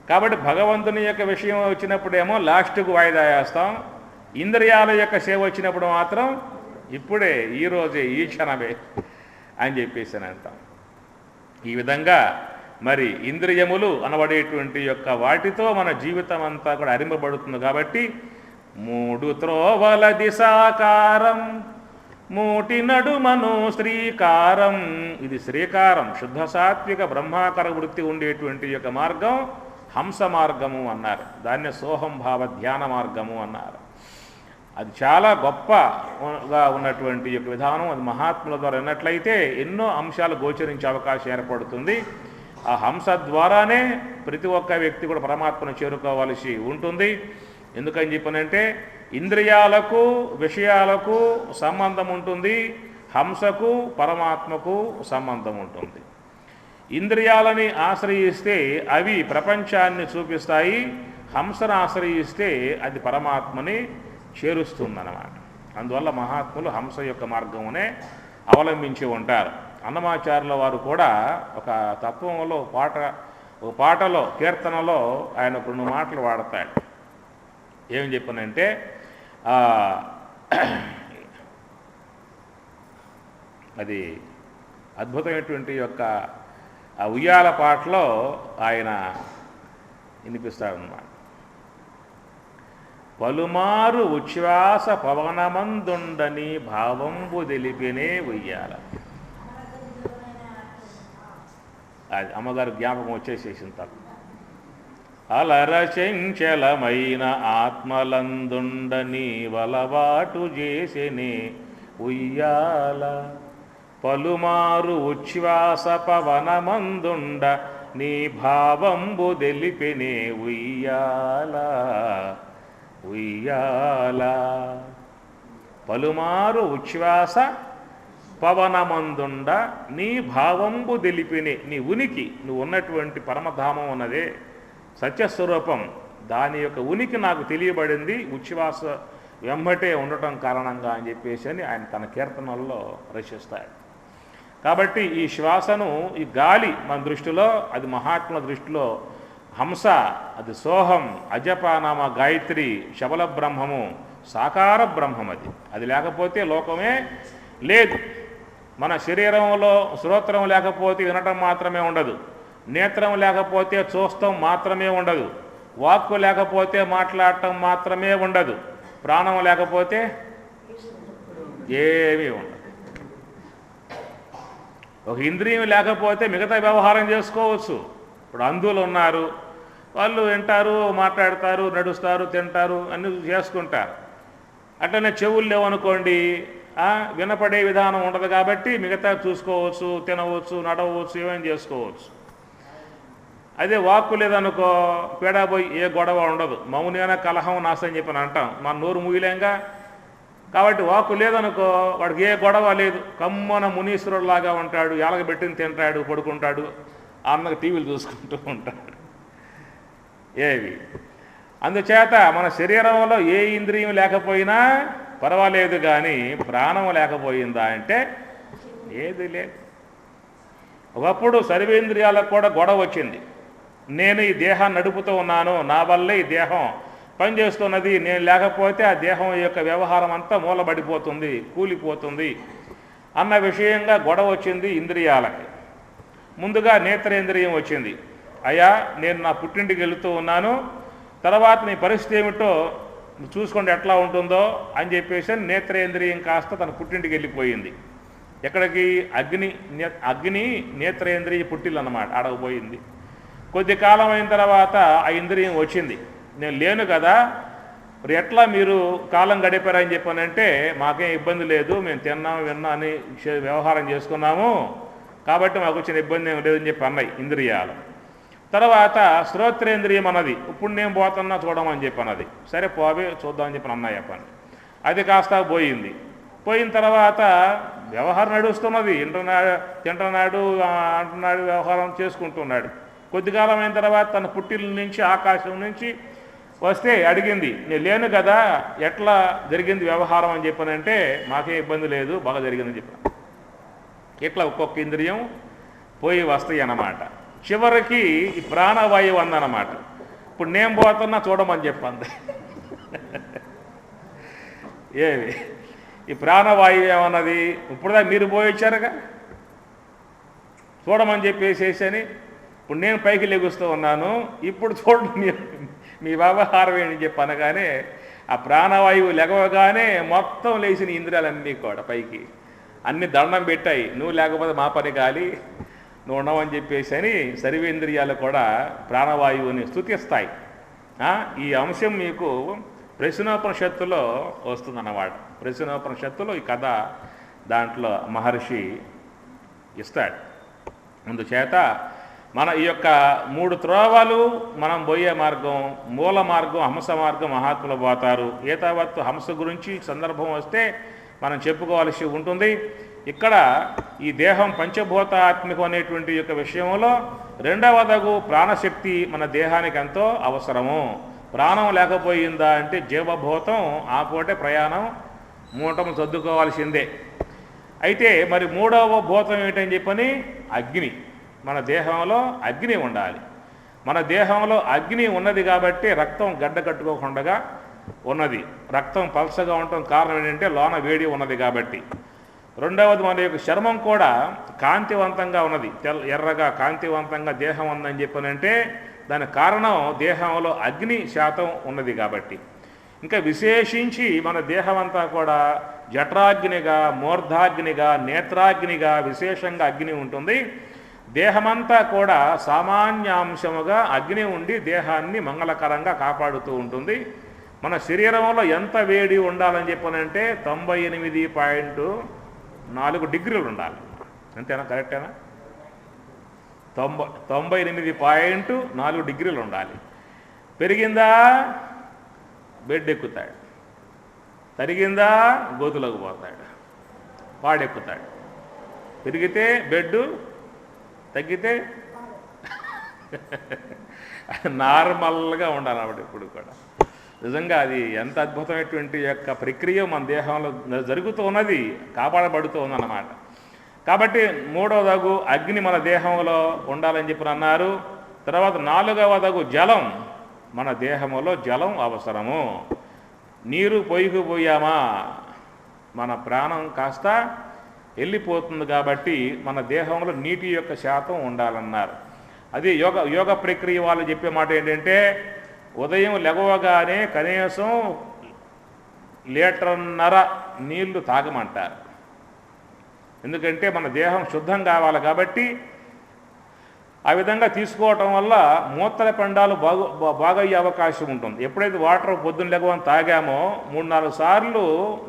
కాబట్టి భగవంతుని యొక్క విషయం వచ్చినప్పుడేమో లాస్ట్కు వాయిదా వేస్తాం, ఇంద్రియాల యొక్క సేవ వచ్చినప్పుడు మాత్రం ఇప్పుడే, ఈరోజే, ఈ క్షణమే అని చెప్పేసి అంటాం. ఈ విధంగా మరి ఇంద్రియములు అనబడేటువంటి యొక్క వాటితో మన జీవితం అంతా కూడా అరింపబడుతుంది. కాబట్టి 3 త్రోవల దిశాకారం, మూటి నడుమను శ్రీకారం. ఇది శ్రీకారం, శుద్ధ సాత్విక బ్రహ్మాకార వృత్తి ఉండేటువంటి యొక్క మార్గం హంస మార్గము అన్నారు. దాన్ని సోహం భావ ధ్యాన మార్గము అన్నారు. అది చాలా గొప్పగా ఉన్నటువంటి యొక్క విధానం. అది మహాత్ముల ద్వారా విన్నట్లయితే ఎన్నో అంశాలు గోచరించే అవకాశం ఏర్పడుతుంది. ఆ హంస ద్వారానే ప్రతి ఒక్క వ్యక్తి కూడా పరమాత్మను చేరుకోవాల్సి ఉంటుంది. ఎందుకని చెప్పనంటే ఇంద్రియాలకు విషయాలకు సంబంధం ఉంటుంది, హంసకు పరమాత్మకు సంబంధం ఉంటుంది. ఇంద్రియాలని ఆశ్రయిస్తే అవి ప్రపంచాన్ని చూపిస్తాయి, హంసను ఆశ్రయిస్తే అది పరమాత్మని చేరుస్తుందన్నమాట. అందువల్ల మహాత్ములు హంస యొక్క మార్గమునే అవలంబించి ఉంటారు. అన్నమాచార్యుల వారు కూడా ఒక తత్వంలో ఒక పాటలో కీర్తనలో ఆయన 2 మాటలు వాడతాడు. ఏమని చెప్పనంటే అది అద్భుతమైనటువంటి యొక్క ఆ ఉయ్యాల పాటలో ఆయన వినిపిస్తాడన్నమాట. పలుమారు ఉచ్ఛ్వాస పవనమందుండని భావంబు తెలిపినే ఉయ్యాల. అది అమ్మగారు జ్ఞాపకం వచ్చేసేసిన తప్ప. అలరచంచలమైన ఆత్మలందుండని వలవాటు చేసినే ఉయ్యాల. పలుమారు ఉచ్ఛ్వాస పవనమందుండ నీ భావంబు తెలిపినే ఉయ్యాల ఉయ్యాల. పలుమారు ఉచ్ఛ్వాస పవనమందుండ నీ భావంబు తెలిపినే, నీ ఉనికి, నువ్వు ఉన్నటువంటి పరమధామం ఉన్నదే సత్యస్వరూపం, దాని యొక్క ఉనికి నాకు తెలియబడింది ఉచ్ఛ్వాస వెంబటే ఉండటం కారణంగా అని చెప్పేసి ఆయన తన కీర్తనల్లో రచిస్తాడు. కాబట్టి ఈ శ్వాసను, ఈ గాలి మన దృష్టిలో, అది మహాత్ముల దృష్టిలో హంస, అది సోహం, అజపానామ గాయత్రి, శబల బ్రహ్మము, సాకార బ్రహ్మం. అది లేకపోతే లోకమే లేదు. మన శరీరంలో శ్రోత్రం లేకపోతే వినటం మాత్రమే ఉండదు, నేత్రం లేకపోతే చూస్తాం మాత్రమే ఉండదు, వాక్కు లేకపోతే మాట్లాడటం మాత్రమే ఉండదు, ప్రాణం లేకపోతే ఏమీ ఉండదు. ఒక ఇంద్రియం లేకపోతే మిగతా వ్యవహారం చేసుకోవచ్చు. ఇప్పుడు అంధులు ఉన్నారు, వాళ్ళు వింటారు, మాట్లాడతారు, నడుస్తారు, తింటారు, అన్నీ చేసుకుంటారు. అట్లనే చెవులు లేవనుకోండి, వినపడే విధానం ఉండదు కాబట్టి మిగతా చూసుకోవచ్చు, తినవచ్చు, నడవచ్చు, ఏమేమి చేసుకోవచ్చు. అదే వాక్కు లేదనుకో, పేడబోయి ఏ గొడవ ఉండదు, మౌనేన కలహం నాశని చెప్పని అంటాం, మన నోరు మూయలేంగా. కాబట్టి వాక్కు లేదనుకో వాడికి ఏ గొడవ లేదు, కమ్మన మునీశ్వరులాగా ఉంటాడు, ఎలగబెట్టిన తింటాడు, పడుకుంటాడు, అన్నగా టీవీలు చూసుకుంటూ ఉంటాడు. ఏవి. అందుచేత మన శరీరంలో ఏ ఇంద్రియం లేకపోయినా పర్వాలేదు, కానీ ప్రాణం లేకపోయిందా అంటే ఏది లేదు. ఒకప్పుడు సర్వేంద్రియాలకు కూడా గొడవ వచ్చింది. నేను ఈ దేహాన్ని నడుపుతూ ఉన్నాను, నా వల్లే ఈ దేహం పనిచేస్తున్నది, నేను లేకపోతే ఆ దేహం యొక్క వ్యవహారం అంతా మూలబడిపోతుంది, కూలిపోతుంది అన్న విషయంగా గొడవ వచ్చింది ఇంద్రియాలకి. ముందుగా నేత్రేంద్రియం వచ్చింది. అయ్యా, నేను నా పుట్టింటికి వెళుతూ ఉన్నాను, తర్వాత నీ పరిస్థితి ఏమిటో చూసుకోండి ఎట్లా ఉంటుందో అని చెప్పేసి నేత్రేంద్రియం కాస్త తన పుట్టింటికి వెళ్ళిపోయింది. ఎక్కడికి? అగ్ని నేత్రేంద్రియ పుట్టిల్లు అన్నమాట, ఆడకపోయింది. కొద్ది కాలం అయిన తర్వాత ఆ ఇంద్రియం వచ్చింది. నేను లేను కదా, మరి ఎట్లా మీరు కాలం గడిపారని చెప్పానంటే, మాకేం ఇబ్బంది లేదు, మేము తిన్నాము విన్నాం అని వ్యవహారం చేసుకున్నాము, కాబట్టి మాకు వచ్చిన ఇబ్బంది ఏమి లేదని చెప్పి అన్నాయి ఇంద్రియాలు. తర్వాత శ్రోత్రేంద్రియం అన్నది, ఇప్పుడు నేను పోతున్నా చూడమని చెప్పి అన్నది. సరే పోవే చూద్దామని చెప్పి అన్నాయి చెప్పండి. అది కాస్త పోయింది. పోయిన తర్వాత వ్యవహారం నడుస్తున్నది, తింటున్నాడు అంటున్నాడు, వ్యవహారం చేసుకుంటున్నాడు. కొద్ది కాలం అయిన తర్వాత తన పుట్టిల నుంచి ఆకాశం నుంచి వస్తే అడిగింది, నేను లేను కదా, ఎట్లా జరిగింది వ్యవహారం అని చెప్పానంటే, మాకేం ఇబ్బంది లేదు, బాగా జరిగిందని చెప్పాను. ఇట్లా ఒక్కొక్క ఇంద్రియం పోయి వస్తాయి అన్నమాట. చివరికి ఈ ప్రాణవాయువు అందనమాట. ఇప్పుడు నేను పోతున్నా చూడమని చెప్పింది. ఏమి ఈ ప్రాణవాయువు ఏమన్నది? ఇప్పుడుదా మీరు పోయి వచ్చారుగా, చూడమని చెప్పేసేసని ఇప్పుడు నేను పైకి లెగుస్తూ ఉన్నాను, ఇప్పుడు చూడండి మీ వ్యవహారం ఏంటి చెప్పి అనగానే ఆ ప్రాణవాయువు లెగవగానే మొత్తం లేచిన ఇంద్రియాలన్నీ కూడా పైకి అన్ని దండం పెట్టాయి. నువ్వు లేకపోతే మా పని కాలి, నువ్వు ఉండవని చెప్పేసి అని సర్వేంద్రియాలు కూడా ప్రాణవాయువుని స్తుతిస్తాయి. ఈ అంశం మీకు ప్రశ్నోపనిషత్తులో వస్తుందన్నమాట. ప్రశ్నోపనిషత్తులో ఈ కథ దాంట్లో మహర్షి ఇస్తాడు. అందుచేత మన ఈ యొక్క 3 త్రోవలు మనం పోయే మార్గం, మూల మార్గం, హంస మార్గం మహాత్ములు పోతారు. ఏతావత్తు హంస గురించి సందర్భం వస్తే మనం చెప్పుకోవాల్సి ఉంటుంది. ఇక్కడ ఈ దేహం పంచభూతాత్మికం అనేటువంటి యొక్క విషయంలో రెండవదగు ప్రాణశక్తి మన దేహానికి ఎంతో అవసరము. ప్రాణం లేకపోయిందా అంటే జీవభూతం ఆ పూటే ప్రయాణం మూటము సర్దుకోవాల్సిందే. అయితే మరి మూడవ భూతం ఏంటని చెప్పని అగ్ని. మన దేహంలో అగ్ని ఉండాలి. మన దేహంలో అగ్ని ఉన్నది కాబట్టి రక్తం గడ్డ కట్టుకోకుండా ఉన్నది. రక్తం పల్సగా ఉండటం కారణం ఏంటంటే లోన వేడి ఉన్నది కాబట్టి. రెండవది మన యొక్క చర్మం కూడా కాంతివంతంగా ఉన్నది, ఎర్రగా కాంతివంతంగా దేహం ఉందని చెప్పనంటే దానికి కారణం దేహంలో అగ్ని శాతం ఉన్నది కాబట్టి. ఇంకా విశేషించి మన దేహం అంతా కూడా జఠరాగ్నిగా, మూర్ధాగ్నిగా, నేత్రాగ్నిగా విశేషంగా అగ్ని ఉంటుంది. దేహమంతా కూడా సామాన్యాంశముగా అగ్ని ఉండి దేహాన్ని మంగళకరంగా కాపాడుతూ ఉంటుంది. మన శరీరంలో ఎంత వేడి ఉండాలని చెప్పనంటే 98.4 డిగ్రీలు ఉండాలి. అంతేనా? కరెక్టేనా? 98.4 డిగ్రీలు ఉండాలి. పెరిగిందా బెడ్ ఎక్కుతాడు, తరిగిందా గోతులకు పోతాడు, పాడెక్కుతాడు. పెరిగితే బెడ్, తగ్గితే నార్మల్గా ఉండాలి అన్నమాట ఎప్పుడు కూడా. నిజంగా అది ఎంత అద్భుతమైనటువంటి యొక్క ప్రక్రియ మన దేహంలో జరుగుతూ ఉన్నది, కాపాడబడుతూ ఉందన్నమాట. కాబట్టి మూడవదగు అగ్ని మన దేహంలో ఉండాలని చెప్పి అన్నారు. తర్వాత 4వదగు జలం. మన దేహంలో జలం అవసరము. నీరు పోయామా మన ప్రాణం కాస్త వెళ్ళిపోతుంది కాబట్టి మన దేహంలో నీటి యొక్క శాతం ఉండాలన్నారు. అది యోగ ప్రక్రియ వాళ్ళు చెప్పే మాట ఏంటంటే ఉదయం లెగవగానే కనీసం 1.5 లీటర్ నీళ్లు తాగమంటారు. ఎందుకంటే మన దేహం శుద్ధం కావాలి కాబట్టి. ఆ విధంగా తీసుకోవటం వల్ల మూత్రపిండాలు బాగా అయ్యే అవకాశం ఉంటుంది. ఎప్పుడైతే వాటర్ పొద్దున్న లెగవని తాగామో 3-4 సార్లు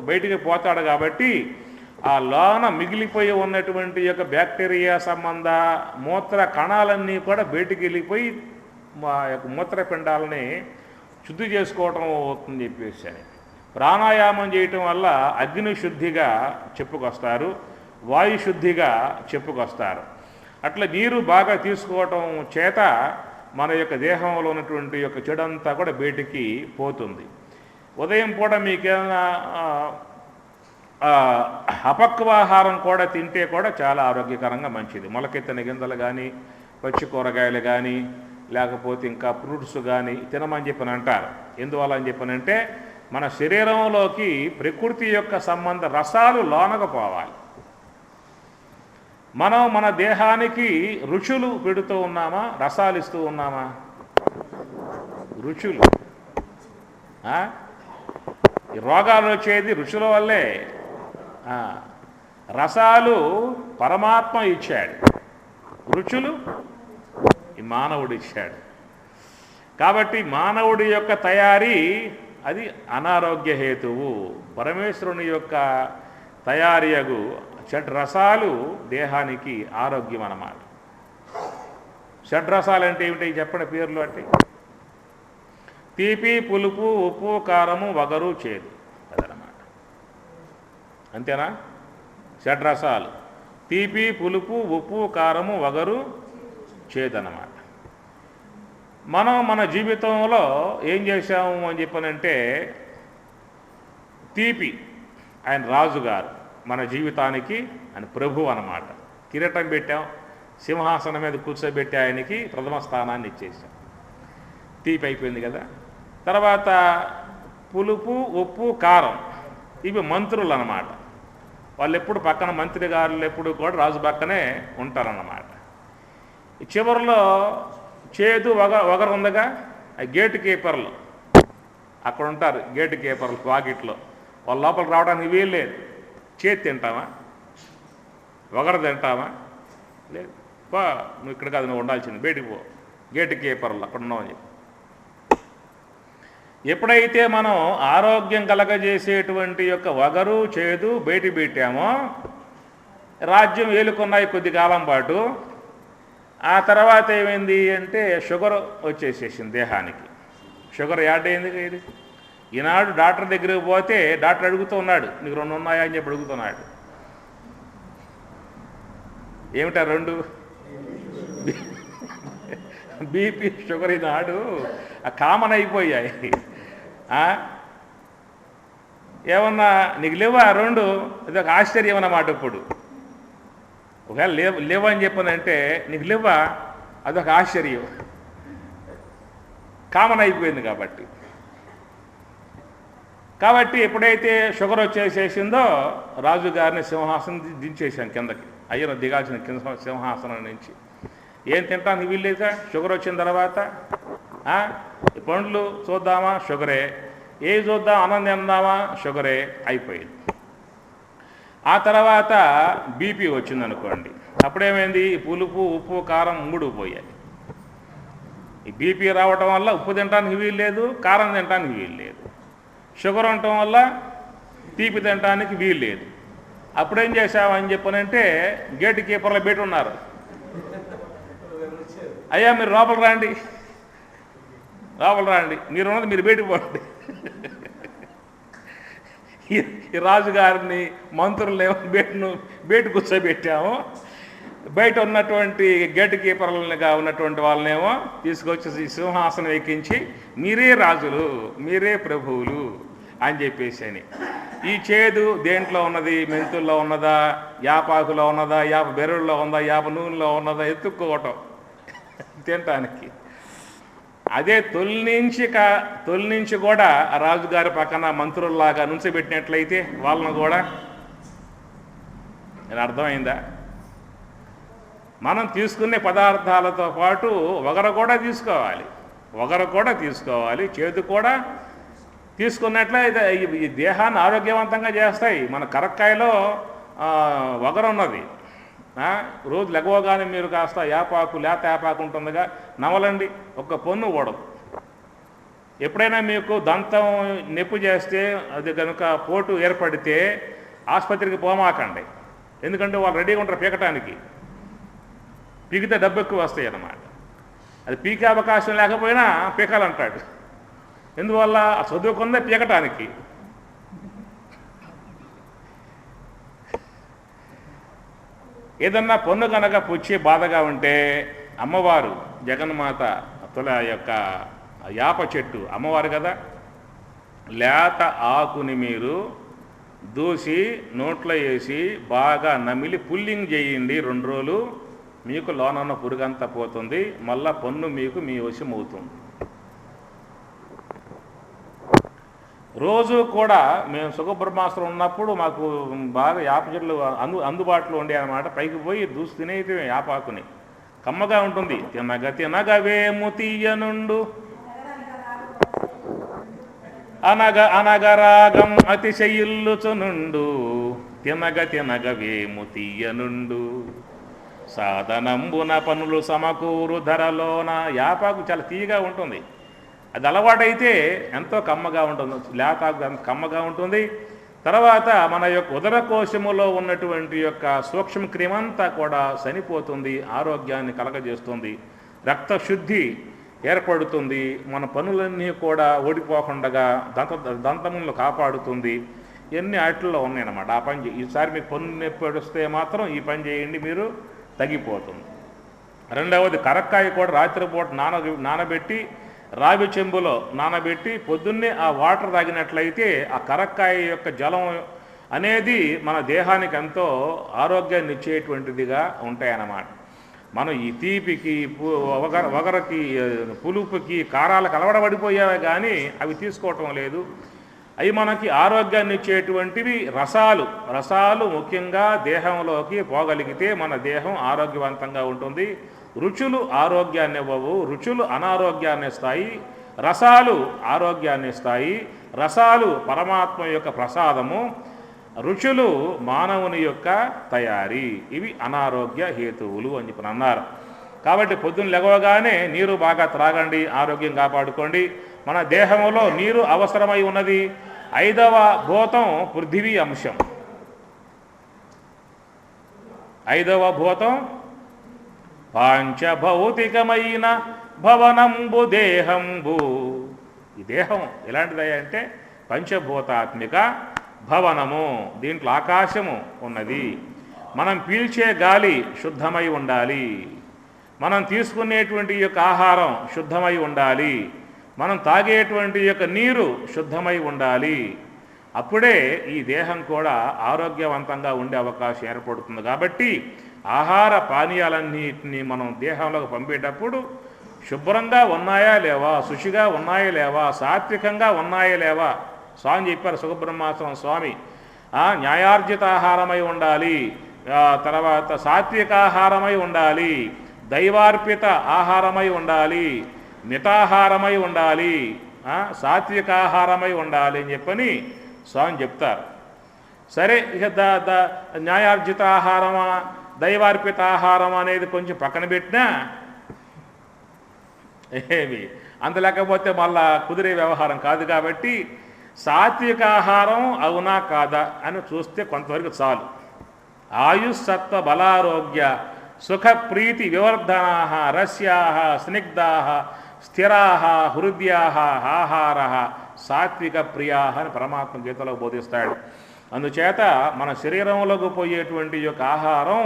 బయటికి పోతాడు కాబట్టి ఆ లోన మిగిలిపోయి ఉన్నటువంటి యొక్క బ్యాక్టీరియా సంబంధ మూత్ర కణాలన్నీ కూడా బయటికి వెళ్ళిపోయి మా యొక్క మూత్రపిండాలని శుద్ధి చేసుకోవటం అవుతుంది చెప్పేసి. ప్రాణాయామం చేయటం వల్ల అగ్ని శుద్ధిగా చెప్పుకొస్తారు, వాయు శుద్ధిగా చెప్పుకొస్తారు. అట్లా నీరు బాగా తీసుకోవటం చేత మన యొక్క దేహంలో ఉన్నటువంటి యొక్క చెడంతా కూడా బయటికి పోతుంది. ఉదయం పూట మీకేమైనా అపక్వాహారం కూడా తింటే కూడా చాలా ఆరోగ్యకరంగా మంచిది. మొలకెత్తిన గింజలు కానీ, పచ్చి కూరగాయలు కానీ, లేకపోతే ఇంకా ఫ్రూట్స్ కానీ తినమని చెప్పని అంటారు. ఎందువల్ల అని చెప్పనంటే మన శరీరంలోకి ప్రకృతి యొక్క సంబంధ రసాలు లోనకపోవాలి. మనం మన దేహానికి రుచులు పెడుతూ ఉన్నామా, రసాలు ఇస్తూ ఉన్నామా? రుచులు. ఈ రోగాలు వచ్చేది రుచుల వల్లే. రసాలు పరమాత్మ ఇచ్చాడు, రుచులు ఈ మానవుడు ఇచ్చాడు. కాబట్టి మానవుడి యొక్క తయారీ అది అనారోగ్య హేతువు. పరమేశ్వరుని యొక్క తయారీయగు షడ్రసాలు దేహానికి ఆరోగ్యం అన్నమాట. షడ్రసాలు అంటే ఏమిటి చెప్పండి, పేర్లు అంటే తీపి, పులుపు, ఉప్పు, కారము, వగరు, చేదు అదనమాట. అంతేనా? షడ్రసాలు తీపి, పులుపు, ఉప్పు, కారము, వగరు, చేదు అన్నమాట. మనం మన జీవితంలో ఏం చేశాము అని చెప్పనంటే తీపి ఆయన రాజుగారు, మన జీవితానికి ఆయన ప్రభు అన్నమాట. కిరీటం పెట్టాం, సింహాసనం మీద కూర్చోబెట్టి ఆయనకి ప్రథమ స్థానాన్ని ఇచ్చేసాం. తీపి అయిపోయింది కదా. తర్వాత పులుపు, ఉప్పు, కారం ఇవి మంత్రులు అన్నమాట. వాళ్ళు ఎప్పుడు పక్కన మంత్రి గారులు ఎప్పుడు కూడా రాజు పక్కనే ఉంటారన్నమాట. చివరిలో చేదు, వగరు ఉందగా, గేటు కీపర్లు అక్కడ ఉంటారు. గేటు కీపర్లు వాకిట్లో వాళ్ళ లోపలికి రావడానికి వీల్లేదు. చేతి తింటామా, వగరు తింటామా? లేదు. పో, నువ్వు ఇక్కడ కాదు, నువ్వు ఉండాల్సింది, బయటికి పో. గేటు కీపర్లు అక్కడ ఉన్నామని చెప్పి. ఎప్పుడైతే మనం ఆరోగ్యం కలగజేసేటువంటి యొక్క వగరు, చేదు బయటికి పెట్టామో రాజ్యం ఏలుకున్నాయి కొద్ది కాలం పాటు. ఆ తర్వాత ఏమైంది అంటే షుగర్ వచ్చేసేసింది దేహానికి. షుగర్ యాడ్ అయింది ఇది. ఈనాడు డాక్టర్ దగ్గరికి పోతే డాక్టర్ అడుగుతూ ఉన్నాడు, నీకు 2 ఉన్నాయా అని చెప్పి అడుగుతున్నాడు. ఏమిటా 2? బీపీ, షుగర్ ఈనాడు కామన్ అయిపోయాయి. ఏమన్నా నీకు లేవా 2? ఇది ఒక ఆశ్చర్యం అన్నమాట. ఇప్పుడు ఒకవేళ లేవని చెప్పనంటే నీకు లేవా, అదొక ఆశ్చర్యం. కామన్ అయిపోయింది కాబట్టి ఎప్పుడైతే షుగర్ వచ్చేసేసిందో రాజుగారిని సింహాసనం దించేశాం కిందకి. అయ్యను దిగాల్సిన కింద సింహాసనం నుంచి. ఏం తింటానికి వీల్లేదా షుగర్ వచ్చిన తర్వాత? పండ్లు చూద్దామా, షుగరే. ఏవి చూద్దాం, అన్నం తిందామా, షుగరే. అయిపోయింది. ఆ తర్వాత బీపీ వచ్చిందనుకోండి, అప్పుడేమైంది, పులుపు, ఉప్పు, కారం 3 పోయాయి. ఈ బీపీ రావటం వల్ల ఉప్పు తినడానికి వీలు లేదు, కారం తినడానికి వీలు లేదు. షుగర్ ఉండటం వల్ల తీపి తినడానికి వీలు లేదు. అప్పుడేం చేశామని చెప్పనంటే గేటు కీపర్లు పెట్టి ఉన్నారు. అయ్యా మీరు లోపల రండి, మీరు ఉన్నది మీరు బయటకు పోండి. ఈ రాజుగారిని మంత్రులు బయట కూర్చోబెట్టాము. బయట ఉన్నటువంటి గేట్ కీపర్లుగా ఉన్నటువంటి వాళ్ళనేమో తీసుకొచ్చి సింహాసనం ఎక్కించి మీరే రాజులు, మీరే ప్రభువులు అని చెప్పేసి. ఈ చేదు దేంట్లో ఉన్నది? మెంతుల్లో ఉన్నదా, యాపాకులో ఉన్నదా, యాప బెర్రుల్లో ఉందా, యాప నూనెలో ఉన్నదా ఎత్తుక్కోవటం తినటానికి. అదే తొలి నుంచి కూడా ఆ రాజుగారి పక్కన మంత్రుల్లాగా నుంచోబెట్టినట్లయితే వాళ్ళను కూడా, నేను అర్థమైందా? మనం తీసుకునే పదార్థాలతో పాటు వగరు కూడా తీసుకోవాలి, చేదు కూడా తీసుకున్నట్లయితే ఈ దేహాన్ని ఆరోగ్యవంతంగా చేస్తాయి. మన కరక్కాయలో వగరు ఉన్నది. రోజు లెగవగానే మీరు కాస్త లేత యాపాకు ఉంటుందిగా, నవలండి, ఒక్క పొన్ను ఓడదు. ఎప్పుడైనా మీకు దంతం నొప్పి చేస్తే, అది కనుక పోటు ఏర్పడితే ఆసుపత్రికి పోమాకండి. ఎందుకంటే వాళ్ళు రెడీగా ఉంటారు పీకటానికి. పీకితే డబ్బు ఎక్కువ వస్తాయి అన్నమాట. అది పీకే అవకాశం లేకపోయినా పీకాలంటాడు. ఎందువల్ల చదువుకుందే పీకటానికి. ఏదన్నా పన్ను కనుక పుచ్చి బాధగా ఉంటే అమ్మవారు జగన్మాత యొక్క యాప చెట్టు అమ్మవారు కదా, లేత ఆకుని మీరు దూసి నోట్లో వేసి బాగా నమిలి పుల్లింగ్ చేయండి 2 రోజులు, మీకు లోనన్న పురుగంతా పోతుంది, మళ్ళా పన్ను మీకు మీ వశం అవుతుంది. రోజు కూడా మేము సుఖబ్రహ్మాస్త్రం ఉన్నప్పుడు మాకు బాగా యాప చెట్లు అందుబాటులో ఉండే అన్నమాట. పైకి పోయి దూసి తినేది యాపాకుని, కమ్మగా ఉంటుంది. తినగవేము తీయనుండు అనగరాగం అతిశయిల్లుచునుండు, తినగవేము తీయనుండు సాధనంబున పనులు సమకూరు ధరలోన. యాపాకు చాలా తీయగా ఉంటుంది, అది అలవాటైతే ఎంతో కమ్మగా ఉంటుంది, లేతాకు కమ్మగా ఉంటుంది. తర్వాత మన యొక్క ఉదరకోశములో ఉన్నటువంటి యొక్క సూక్ష్మక్రిమంతా కూడా చనిపోతుంది, ఆరోగ్యాన్ని కలగజేస్తుంది, రక్తశుద్ధి ఏర్పడుతుంది, మన పనులన్నీ కూడా ఓడిపోకుండా దంతములను కాపాడుతుంది. ఇవన్నీ వాటిల్లో ఉన్నాయన్నమాట. ఆ పని ఈసారి మీకు పన్ను నొప్పి వస్తే మాత్రం ఈ పని చేయండి, మీరు తగ్గిపోతుంది. రెండవది కరక్కాయ కూడా రాత్రిపూట నానబెట్టి రావి చెంబులో నానబెట్టి పొద్దున్నే ఆ వాటర్ తాగినట్లయితే ఆ కరక్కాయ యొక్క జలం అనేది మన దేహానికి ఎంతో ఆరోగ్యాన్ని ఇచ్చేటువంటిదిగా ఉంటాయన్నమాట. మనం ఈ తీపికి వగరకి పులుపుకి కారాలకు అలవడబడిపోయావే కానీ అవి తీసుకోవటం లేదు. అవి మనకి ఆరోగ్యాన్ని ఇచ్చేటువంటివి రసాలు ముఖ్యంగా దేహంలోకి పోగలిగితే మన దేహం ఆరోగ్యవంతంగా ఉంటుంది. రుచులు ఆరోగ్యాన్ని ఇవ్వవు, రుచులు అనారోగ్యాన్ని ఇస్తాయి. రసాలు ఆరోగ్యాన్ని ఇస్తాయి, రసాలు పరమాత్మ యొక్క ప్రసాదము, రుచులు మానవుని యొక్క తయారీ. ఇవి అనారోగ్య హేతువులు అని చెప్పి అన్నారు. కాబట్టి పొద్దున్న లెగవగానే నీరు బాగా త్రాగండి, ఆరోగ్యం కాపాడుకోండి. మన దేహంలో నీరు అవసరమై ఉన్నది. 5వ భూతం పృథివీ అంశం. 5వ భూతం పాంచభౌతికమైన భవనంబు దేహంబు. ఈ దేహం ఎలాంటిదయ్యా అంటే పంచభూతాత్మిక భవనము. దీంట్లో ఆకాశము ఉన్నది. మనం పీల్చే గాలి శుద్ధమై ఉండాలి, మనం తీసుకునేటువంటి యొక్క ఆహారం శుద్ధమై ఉండాలి, మనం తాగేటువంటి యొక్క నీరు శుద్ధమై ఉండాలి. అప్పుడే ఈ దేహం కూడా ఆరోగ్యవంతంగా ఉండే అవకాశం ఏర్పడుతుంది. కాబట్టి ఆహార పానీయాలన్నింటినీ మనం దేహంలోకి పంపేటప్పుడు శుభ్రంగా ఉన్నాయా లేవా, శుచిగా ఉన్నాయా లేవా, సాత్వికంగా ఉన్నాయా లేవా. స్వామి చెప్పారు, సుఖబ్రహ్మాస్త్రం స్వామి, న్యాయార్జిత ఆహారమై ఉండాలి, తర్వాత సాత్వికాహారమై ఉండాలి, దైవార్పిత ఆహారమై ఉండాలి, మితాహారమై ఉండాలి, సాత్వికాహారమై ఉండాలి అని చెప్పని స్వామి చెప్తారు. సరే, ఇక న్యాయార్జిత ఆహారమా దైవార్పిత ఆహారం అనేది కొంచెం పక్కన పెట్టినా ఏమి అంత లేకపోతే మళ్ళా కుదిరే వ్యవహారం కాదు. కాబట్టి సాత్విక ఆహారం అవునా కాదా అని చూస్తే కొంతవరకు చాలు. ఆయుస్సత్వ బలారోగ్య సుఖ ప్రీతి వివర్ధనా రస్యా స్నిగ్ధా స్థిరా హృదయా ఆహార సాత్విక ప్రియా అని పరమాత్మ గీతలో బోధిస్తాడు. అందుచేత మన శరీరంలోకి పోయేటువంటి యొక్క ఆహారం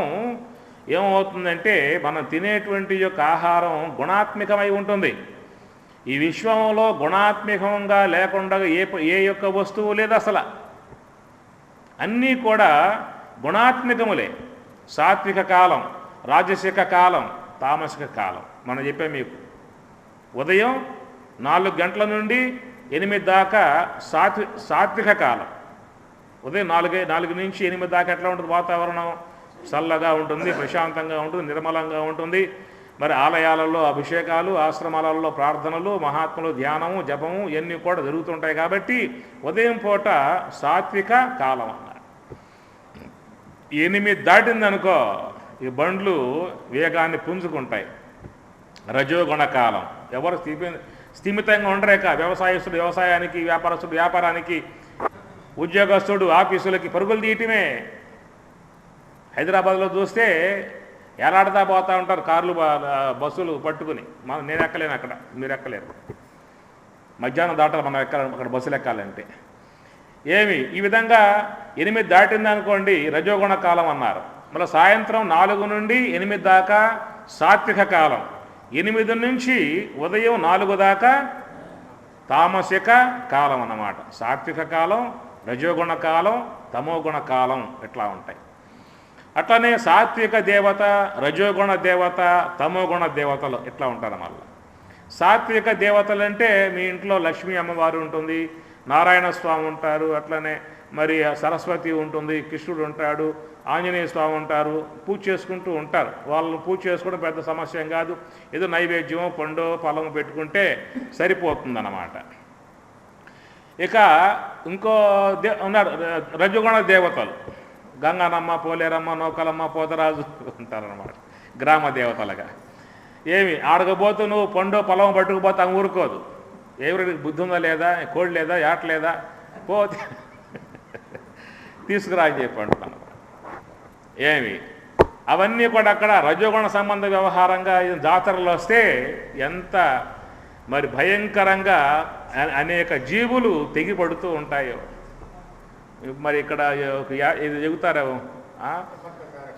ఏమవుతుందంటే మనం తినేటువంటి యొక్క ఆహారం గుణాత్మకమై ఉంటుంది. ఈ విశ్వంలో గుణాత్మకంగా లేకుండా ఏ యొక్క వస్తువు లేదు అసలు. అన్నీ కూడా గుణాత్మకములే. సాత్విక కాలం, రాజసిక కాలం, తామసిక కాలం. మనం చెప్పే మీకు ఉదయం 4 గంటల నుండి 8 దాకా సాత్విక కాలం. ఉదయం 4 నుంచి 8 దాకా ఎట్లా ఉంటుంది వాతావరణం? చల్లగా ఉంటుంది, ప్రశాంతంగా ఉంటుంది, నిర్మలంగా ఉంటుంది. మరి ఆలయాలలో అభిషేకాలు, ఆశ్రమాలలో ప్రార్థనలు, మహాత్ములు ధ్యానము, జపము ఇవన్నీ కూడా జరుగుతుంటాయి. కాబట్టి ఉదయం పూట సాత్విక కాలం అన్నారు. 8 దాటిందనుకో ఈ బండ్లు వేగాన్ని పుంజుకుంటాయి. రజోగుణ కాలం. ఎవరు స్థిమితంగా ఉండరేక. వ్యవసాయస్తుడు వ్యవసాయానికి, వ్యాపారస్తుడు వ్యాపారానికి, ఉద్యోగస్తుడు ఆఫీసులకి పరుగులు తీయటమే. హైదరాబాద్లో చూస్తే ఎలాడతా పోతూ ఉంటారు కార్లు, బస్సులు పట్టుకుని. నేను ఎక్కలేను, అక్కడ మీరు ఎక్కలేరు. మధ్యాహ్నం దాటాలి మనం అక్కడ బస్సులు ఎక్కాలంటే. ఈ విధంగా 8 దాటిందనుకోండి రజోగుణ కాలం అన్నారు. మళ్ళీ సాయంత్రం 4 నుండి 8 దాకా సాత్విక కాలం. 8 నుంచి ఉదయం 4 దాకా తామసిక కాలం అన్నమాట. సాత్విక కాలం, రజోగుణ కాలం, తమోగుణ కాలం ఇట్లా ఉంటాయి. అట్లనే సాత్విక దేవత, రజోగుణ దేవత, తమోగుణ దేవతలు ఇట్లా ఉంటారు. మళ్ళీ సాత్విక దేవతలు అంటే మీ ఇంట్లో లక్ష్మీ అమ్మవారు ఉంటుంది, నారాయణ స్వామి ఉంటారు, అట్లనే మరి సరస్వతి ఉంటుంది, కృష్ణుడు ఉంటాడు, ఆంజనేయ స్వామి ఉంటారు, పూజ చేసుకుంటూ ఉంటారు. వాళ్ళు పూజ చేసుకోవడం పెద్ద సమస్య ఏం కాదు. ఏదో నైవేద్యం, పండు, ఫలము పెట్టుకుంటే సరిపోతుందన్నమాట. ఇక ఇంకో ఉన్నారు రజోగుణ దేవతలు, గంగానమ్మ, పోలేరమ్మ, నౌకలమ్మ, పోతరాజు ఉంటారన్నమాట గ్రామ దేవతలుగా. ఏమి ఆడకపోతూ నువ్వు పండు పొలం పట్టుకుపోతా ఊరుకోదు. ఎవరికి బుద్ధి ఉందా లేదా, కోడి లేదా, ఏట లేదా, పోతే తీసుకురా అని చెప్పి అంటున్నాను. ఏమి అవన్నీ కూడా అక్కడ రజోగుణ సంబంధ వ్యవహారంగా జాతరలు వస్తే ఎంత మరి భయంకరంగా అనేక జీవులు తెగిపడుతూ ఉంటాయో. మరి ఇక్కడ ఇది చెబుతారు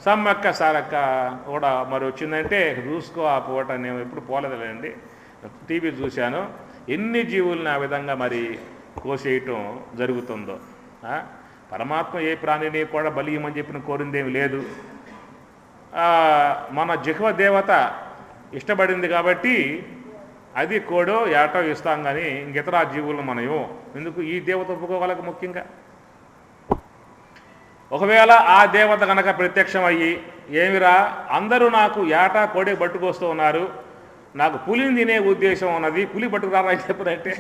సమ్మక్క సారక్క కూడా మరి వచ్చిందంటే చూసుకో ఆ పూట. నేను ఎప్పుడు పోలేదులేండి, టీవీ చూశాను. ఎన్ని జీవుల్ని ఆ విధంగా మరి కోసేయటం జరుగుతుందో. పరమాత్మ ఏ ప్రాణిని కూడా బలియమని చెప్పిన కోరిందేమి లేదు. మన జిహ్వ దేవత ఇష్టపడింది కాబట్టి అది కోడో ఏటో ఇస్తాం, కానీ ఇంకితర జీవులను మనము ఎందుకు ఈ దేవత ఒప్పుకోగలక ముఖ్యంగా. ఒకవేళ ఆ దేవత కనుక ప్రత్యక్షమయ్యి ఏమిరా అందరూ నాకు ఏటా కోడే పట్టుకొస్తూ ఉన్నారు, నాకు పులిని తినే ఉద్దేశం ఉన్నది, పులి పట్టుకురారా అని చెప్పినట్టే.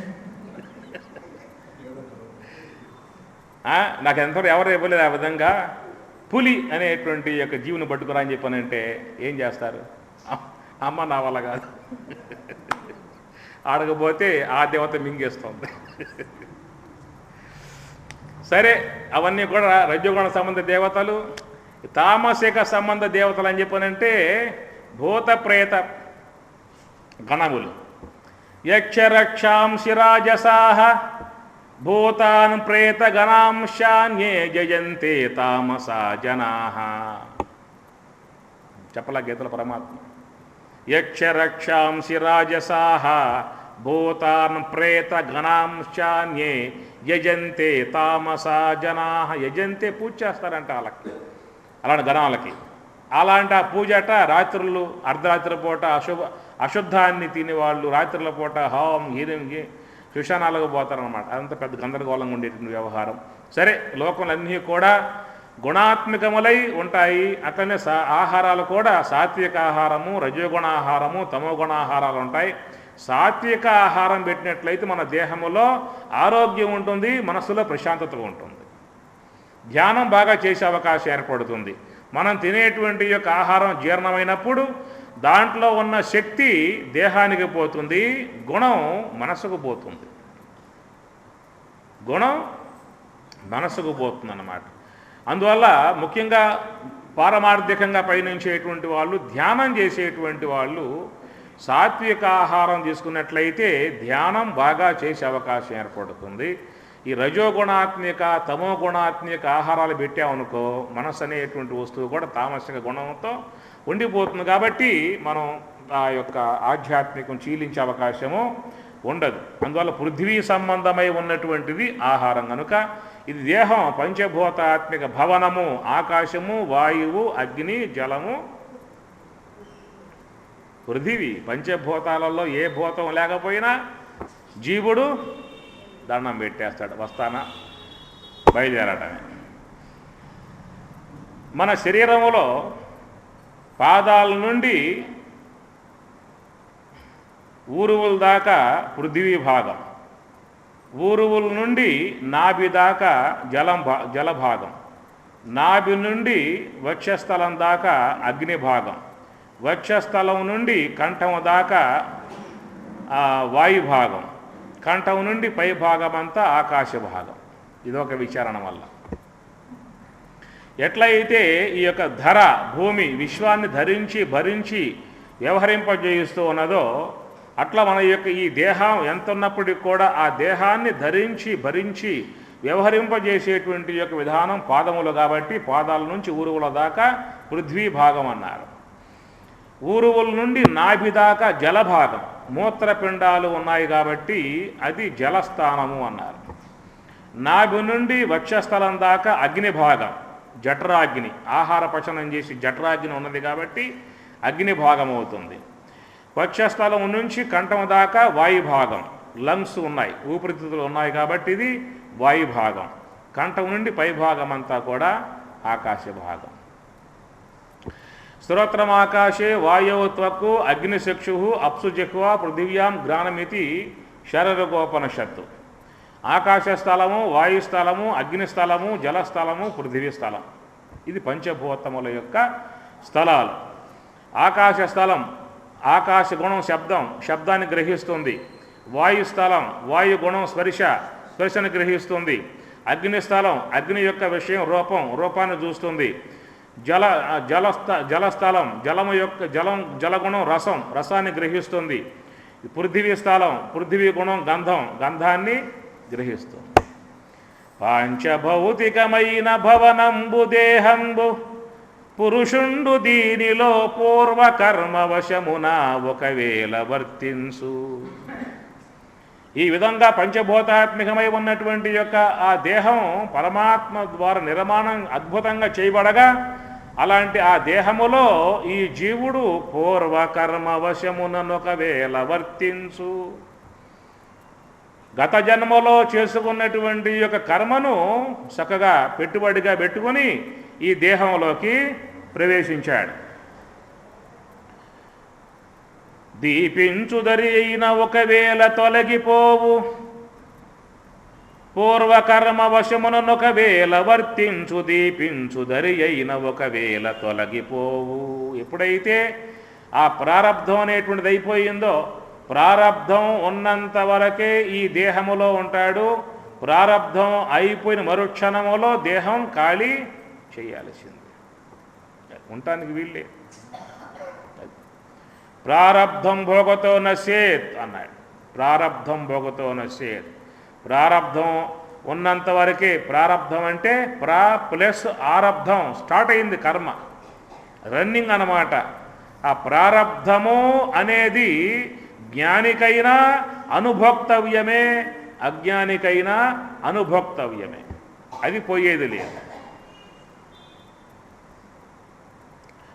నాకు ఎంతవరకు ఎవరు ఇవ్వలేదు ఆ విధంగా పులి అనేటువంటి యొక్క జీవుని పట్టుకురా అని చెప్పానంటే ఏం చేస్తారు? అమ్మ నా వల్ల కాదు, ఆడకపోతే ఆ దేవత మింగేస్తుంది. సరే, అవన్నీ కూడా రజోగుణ సంబంధ దేవతలు. తామసిక సంబంధ దేవతలు అని చెప్పానంటే భూత ప్రేత గణములు. యక్షరక్షాంసి రాజసాః భూతాన్ ప్రేత గణాంశాన్యే జయంతే తామసా జనాః. చెప్పలా గీతల పరమాత్మ. యక్షరక్షాంసి రాజసాః భూతాన్ ప్రేత గణాంశాన్యే యజంతే తామసా జనాః. యజంతే పూజ చేస్తారంట వాళ్ళకి, అలాంటి గణాలకి. అలాంటి ఆ పూజట రాత్రులు అర్ధరాత్రి పూట అశుద్ధాన్ని తినేవాళ్ళు రాత్రుల పూట హోం హీరింగి శ్మశానాలకు పోతారనమాట. అదంతా పెద్ద గందరగోళంగా ఉండేటువంటి వ్యవహారం. సరే, లోకములన్నీ కూడా గుణాత్మకములై ఉంటాయి. అట్లనే ఆహారాలు కూడా సాత్విక ఆహారము, రజోగుణ ఆహారము, తమోగుణ ఆహారాలు ఉంటాయి. సాత్విక ఆహారం పెట్టినట్లయితే మన దేహములో ఆరోగ్యం ఉంటుంది, మనస్సులో ప్రశాంతత ఉంటుంది, ధ్యానం బాగా చేసే అవకాశం ఏర్పడుతుంది. మనం తినేటువంటి యొక్క ఆహారం జీర్ణమైనప్పుడు దాంట్లో ఉన్న శక్తి దేహానికి పోతుంది, గుణం మనసుకు పోతుంది. గుణం మనసుకు పోతుంది అన్నమాట. అందువల్ల ముఖ్యంగా పారమార్థికంగా పయనించేటువంటి వాళ్ళు, ధ్యానం చేసేటువంటి వాళ్ళు సాత్విక ఆహారం తీసుకున్నట్లయితే ధ్యానం బాగా చేసే అవకాశం ఏర్పడుతుంది. ఈ రజోగుణాత్మిక తమోగుణాత్మిక ఆహారాలు పెట్టామనుకో మనసు అనేటువంటి వస్తువు కూడా తామసిక గుణంతో ఉండిపోతుంది. కాబట్టి మనం ఆ యొక్క ఆధ్యాత్మికం చీలించే అవకాశము ఉండదు. అందువల్ల పృథ్వీ సంబంధమై ఉన్నటువంటిది ఆహారం కనుక ఇది దేహం పంచభూతాత్మిక భవనము, ఆకాశము, వాయువు, అగ్ని, జలము, పృథివీ. పంచభూతాలలో ఏ భూతం లేకపోయినా జీవుడు దండం పెట్టేస్తాడు, వస్తానా బయలుదేరటమే. మన శరీరములో పాదాల నుండి ఊరువుల దాకా పృథివీ భాగం, ఊరువుల నుండి నాభి దాకా జలభాగం, నాభి నుండి వక్షస్థలం దాకా అగ్ని భాగం, వక్షస్థలం నుండి కంఠం దాకా వాయుభాగం, కంఠం నుండి పై భాగం అంతా ఆకాశ భాగం. ఇదొక విచారణ వల్ల ఎట్లయితే ఈ యొక్క ధర భూమి విశ్వాన్ని ధరించి భరించి వ్యవహరింపజేయిస్తూ ఉన్నదో అట్లా మన యొక్క ఈ దేహం ఎంత ఉన్నప్పటికీ కూడా ఆ దేహాన్ని ధరించి భరించి వ్యవహరింపజేసేటువంటి యొక్క విధానం పాదములు కాబట్టి పాదాల నుంచి ఊరువుల దాకా పృథ్వీ భాగం అన్నారు. ఊరువుల నుండి నాభి దాకా జలభాగం, మూత్రపిండాలు ఉన్నాయి కాబట్టి అది జలస్థానము అన్నారు. నాభి నుండి వక్షస్థలం దాకా అగ్ని భాగం, జఠరాగ్ని, ఆహార పచనం చేసి జఠరాగ్ని ఉన్నది కాబట్టి అగ్ని భాగం అవుతుంది. వక్షస్థలం నుంచి కంఠం దాకా వాయుభాగం, లంగ్స్ ఉన్నాయి, ఊపిరితిత్తులు ఉన్నాయి కాబట్టి ఇది వాయుభాగం. కంఠం నుండి పైభాగం అంతా కూడా ఆకాశ భాగం. స్తోత్రం ఆకాశే వాయో త్వక్కు అగ్నిచక్షు అప్సు జిహ్వా పృథివ్యాం ఘ్రాణమితి శరరగోపనిషత్తు. ఆకాశ స్థలము, వాయుస్థలము, అగ్నిస్థలము, జలస్థలము, పృథివీ స్థలం. ఇది పంచభూతముల యొక్క స్థలాలు. ఆకాశ స్థలం, ఆకాశ గుణం శబ్దాన్ని గ్రహిస్తుంది. వాయుస్థలం, వాయు గుణం స్పర్శను గ్రహిస్తుంది. అగ్నిస్థలం, అగ్ని యొక్క విషయం రూపాన్ని చూస్తుంది. జలస్థలం, జలగుణం రసాన్ని గ్రహిస్తుంది. పృథివీ స్థలం, పృథివీ గుణం గంధాన్ని గ్రహిస్తుంది. పాంచభౌతికమైన భవనంబు దేహంబు పురుషుండు దీనిలో పూర్వకర్మవశమున ఒకవేళ వర్తించు. ఈ విధంగా పంచభూతాత్మికమై ఉన్నటువంటి యొక్క ఆ దేహం పరమాత్మ ద్వారా నిర్మాణం అద్భుతంగా చేయబడగా, అలాంటి ఆ దేహములో ఈ జీవుడు పూర్వకర్మవశమునొకవేళ వర్తించు. గత జన్మలో చేసుకున్నటువంటి యొక్క కర్మను చక్కగా పెట్టుబడిగా పెట్టుకొని ఈ దేహంలోకి ప్రవేశించాడు. దీపించుదరి అయిన ఒకవేళ తొలగిపోవు, పూర్వకర్మ వశమునొకవేళ వర్తించు. దీపించుదరి అయిన ఒకవేళ తొలగిపోవు. ఎప్పుడైతే ఆ ప్రారబ్ధం అనేటువంటిది అయిపోయిందో, ప్రారబ్ధం ఉన్నంత వరకే ఈ దేహములో ఉంటాడు. ప్రారబ్ధం అయిపోయిన మరుక్షణములో దేహం ఖాళీ చేయాల్సింది, ఉండటానికి వీళ్ళే. ప్రారబ్ధం భోగతో నశ్యేత్ అన్నాడు. ప్రారబ్ధం భోగతో నశ్యేత్. ప్రారబ్ధం ఉన్నంత వరకే. ప్రారబ్ధం అంటే ప్లస్ ఆరబ్ధం, స్టార్ట్ అయింది కర్మ, రన్నింగ్ అన్నమాట. ఆ ప్రారబ్ధము అనేది జ్ఞానికైనా అనుభోక్తవ్యమే, అజ్ఞానికైనా అనుభోక్తవ్యమే. అది పోయేది లేదు.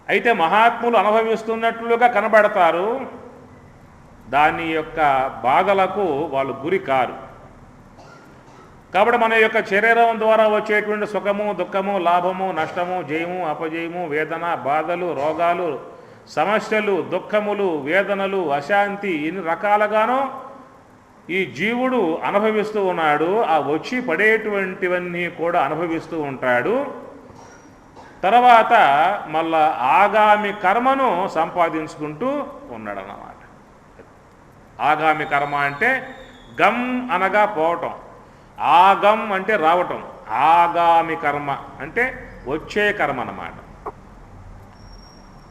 అయితే మహాత్ములు అనుభవిస్తున్నట్లుగా కనబడతారు, దాని యొక్క బాధలకు వాళ్ళు గురి కారు. కాబట్టి మన యొక్క శరీరం ద్వారా వచ్చేటువంటి సుఖము, దుఃఖము, లాభము, నష్టము, జయము, అపజయము, వేదన, బాధలు, రోగాలు, సమస్యలు, దుఃఖములు, వేదనలు, అశాంతి, ఇన్ని రకాలుగానో ఈ జీవుడు అనుభవిస్తూ ఉన్నాడు. ఆ వచ్చి పడేటువంటివన్నీ కూడా అనుభవిస్తూ ఉంటాడు. తర్వాత మళ్ళా ఆగామి కర్మను సంపాదించుకుంటూ ఉన్నాడన్నమాట. ఆగామి కర్మ అంటే గమ్ అనగా పోవటం, ఆగం అంటే రావటం, ఆగామి కర్మ అంటే వచ్చే కర్మ అన్నమాట.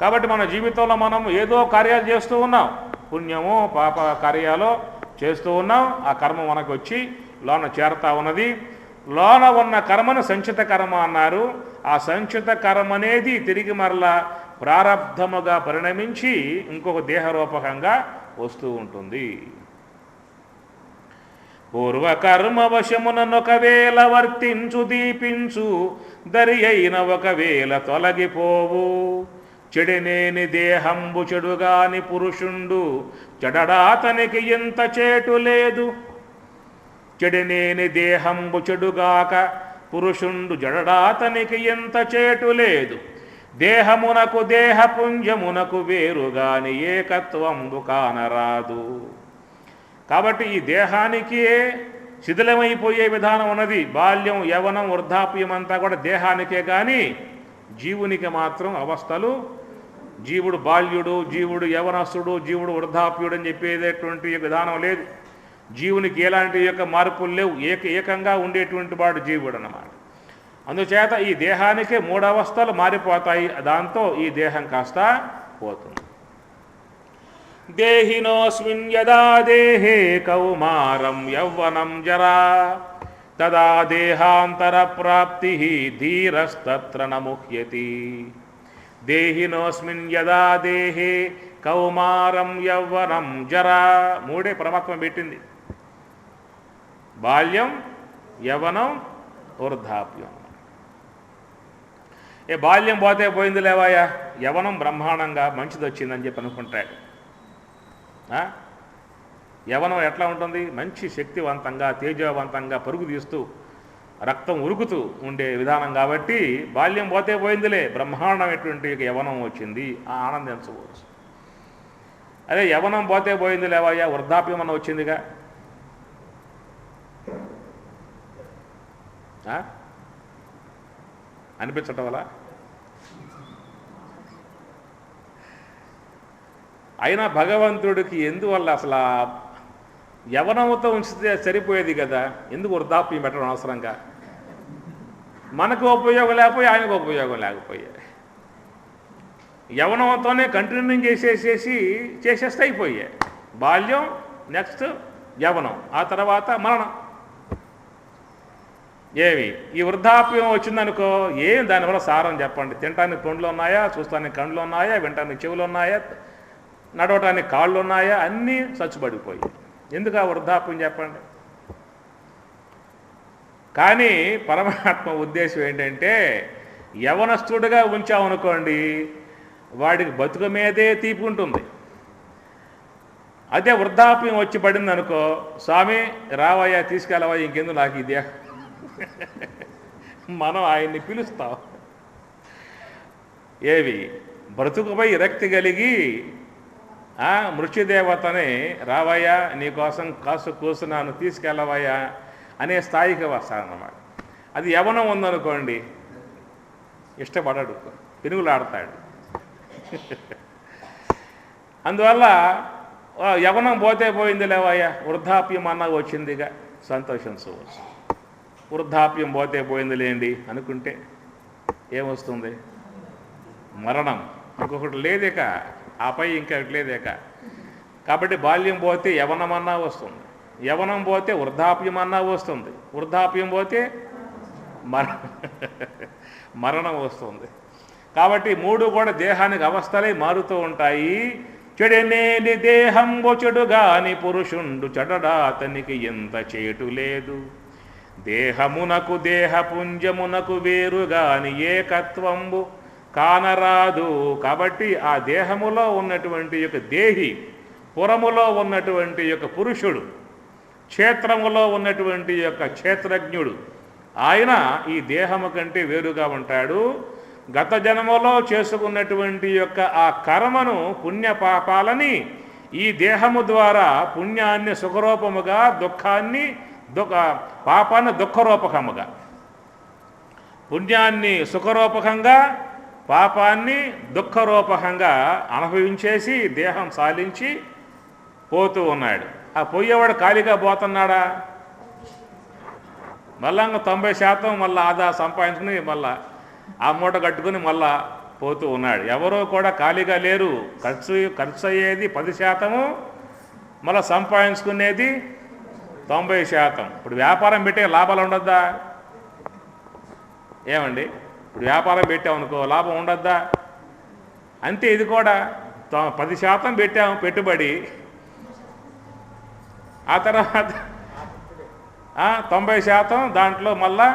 కాబట్టి మన జీవితంలో మనం ఏదో కార్యాలు చేస్తూ ఉన్నాం, పుణ్యము పాప కార్యాలు చేస్తూ ఉన్నాం. ఆ కర్మ మనకు వచ్చి లోన చేరుతా ఉన్నది. లోన ఉన్న కర్మను సంచిత కర్మ అన్నారు. ఆ సంచిత కర్మ అనేది తిరిగి మరలా ప్రారబ్ధముగా పరిణమించి ఇంకొక దేహరూపకంగా వస్తూ ఉంటుంది. పూర్వకర్మ వశమునొకవేళ వర్తించు. దీపించు దరి అయిన ఒకవేళ తొలగిపోవు. చెడినేని దేహంబు చెడుగాని పురుషుండు చెడడాతనికి ఎంత చేటు లేదు. చెడినేని దేహంబు చెడుగాక పురుషుండు జడడాతనికి ఎంత చేటు లేదు. దేహమునకు దేహపుంజమునకు వేరుగాని ఏకత్వంబు కానరాదు. కాబట్టి ఈ దేహానికి శిథిలమైపోయే విధానం ఉన్నది. బాల్యం, యవనం, వృద్ధాప్యం అంతా కూడా దేహానికే కానీ జీవునికి మాత్రం అవస్థలు, జీవుడు బాల్యుడు, జీవుడు యవనస్తుడు, జీవుడు వృద్ధాప్యుడు అని చెప్పేటటువంటి విధానం లేదు. జీవునికి ఎలాంటి యొక్క మార్పులు లేవు. ఏకంగా ఉండేటువంటి వాడు జీవుడు అన్నమాట. అందుచేత ఈ దేహానికి 3 అవస్థలు మారిపోతాయి. దాంతో ఈ దేహం కాస్త పోతుంది. దేహినోస్మిన్ యదా దేహే కౌమారం యౌవనం జరా తదా దేహాంతర ప్రాప్తి ధీరస్తత్ర న ముహ్యతి. దేహినోస్మిన్ యదా దేహే కౌమారం యవ్వనం జరా. మూడే పరమాత్మ పెట్టింది: బాల్యం, యవ్వనం, వృద్ధాప్యం. బాల్యం పోతే పోయింది లేవాయా, యవ్వనం బ్రహ్మాండంగా మంచిది వచ్చిందని చెప్పి అనుకుంటాడు. యవ్వనం ఎట్లా ఉంటుంది? మంచి శక్తివంతంగా, తేజవంతంగా పరుగు తీస్తూ రక్తం ఉరుకుతూ ఉండే విధానం. కాబట్టి బాల్యం పోతే పోయిందిలే, బ్రహ్మాండమైనటువంటి యవ్వనం వచ్చింది, ఆనందించవచ్చు. అదే యవ్వనం పోతే పోయింది లేవాయా, వృద్ధాప్యం అన్న వచ్చిందిగా. అనిపించటం వల్ల అయినా భగవంతుడికి ఎందువల్ల అసలు యవనంతో ఉంచితే సరిపోయేది కదా, ఎందుకు వృద్ధాప్యం పెట్టడం అవసరంగా? మనకు ఉపయోగం లేకపోయి ఆయనకు ఉపయోగం లేకపోయా, యవనంతోనే కంటిన్యూ చేసేస్తే అయిపోయాయి. బాల్యం, నెక్స్ట్ యవనం, ఆ తర్వాత మరణం. ఏమి ఈ వృద్ధాప్యం వచ్చిందనుకో, ఏం దానివల్ల సారం చెప్పండి? తినటానికి పండ్లు ఉన్నాయా, చూస్తానికి కళ్ళు ఉన్నాయా, వినటానికి చెవులు ఉన్నాయా, నడవటానికి కాళ్ళు ఉన్నాయా? అన్నీ చచ్చుబడిపోయాయి. ఎందుకు ఆ వృద్ధాప్యం చెప్పండి? కానీ పరమాత్మ ఉద్దేశం ఏంటంటే, యవనస్తుడిగా ఉంచామనుకోండి, వాడికి బతుకు మీదే తీపి ఉంటుంది. అదే వృద్ధాప్యం వచ్చి పడింది అనుకో, స్వామి రావయ్యా, తీసుకెళ్ళవయ్యా, ఇంకెందుకు నాకు ఇదే, మనం ఆయన్ని పిలుస్తాం. ఏవి బ్రతుకుపై విరక్తి కలిగి మృత్యుదేవతని రావయ్యా, నీకోసం కాసు కూసున్నాను, తీసుకెళ్ళవయ్యా అనే స్థాయికి వస్తాడన్నమాట. అది యవనం ఉందనుకోండి, ఇష్టపడడు, పెనుగులాడతాడు. అందువల్ల యవనం పోతే పోయింది లేవయ్యా, వృద్ధాప్యం అన్నా వచ్చిందిగా, సంతోషించవచ్చు. వృద్ధాప్యం పోతే పోయిందిలేండి అనుకుంటే ఏమొస్తుంది? మరణం. ఇంకొకటి లేదేక, ఆపై ఇంకొకటి లేదేక. కాబట్టి బాల్యం పోతే యవనమన్నా వస్తుంది, యవనం పోతే వృద్ధాప్యం అన్నా వస్తుంది, వృద్ధాప్యం పోతే మరణం వస్తుంది. కాబట్టి మూడు కూడా దేహానికి అవస్థలే మారుతూ ఉంటాయి. చెడనేని దేహంబు చెడుగాని పురుషుండు చెడడా అతనికి ఎంత చేటు లేదు. దేహమునకు దేహపుంజమునకు వేరుగాని ఏకత్వంబు కానరాదు. కాబట్టి ఆ దేహములో ఉన్నటువంటి యొక్క దేహి, పురములో ఉన్నటువంటి యొక్క పురుషుడు, క్షేత్రములో ఉన్నటువంటి యొక్క క్షేత్రజ్ఞుడు, ఆయన ఈ దేహము కంటే వేరుగా ఉంటాడు. గత జన్మలో చేసుకున్నటువంటి యొక్క ఆ కర్మను, పుణ్యపాపాలని ఈ దేహము ద్వారా పుణ్యాన్ని సుఖరూపముగా, దుఃఖాన్ని పాపాన్ని దుఃఖరూపకముగా, పుణ్యాన్ని సుఖరూపకంగా, పాపాన్ని దుఃఖరూపకంగా అనుభవించేసి దేహం సాలించి పోతూ ఉన్నాడు. ఆ పోయేవాడు ఖాళీగా పోతున్నాడా? మళ్ళా 90% మళ్ళీ ఆదా సంపాదించుకుని మళ్ళా ఆ మూట కట్టుకుని మళ్ళా పోతూ ఉన్నాడు. ఎవరో కూడా ఖాళీగా లేరు. ఖర్చు అయ్యేది 10%, మళ్ళీ సంపాదించుకునేది 90%. ఇప్పుడు వ్యాపారం పెట్టే లాభాలు ఉండద్దా? ఏమండి, ఇప్పుడు వ్యాపారం పెట్టామనుకో లాభం ఉండద్దా? అంతే. ఇది కూడా 10% పెట్టాము పెట్టుబడి, ఆ తర్వాత 90% దాంట్లో మళ్ళా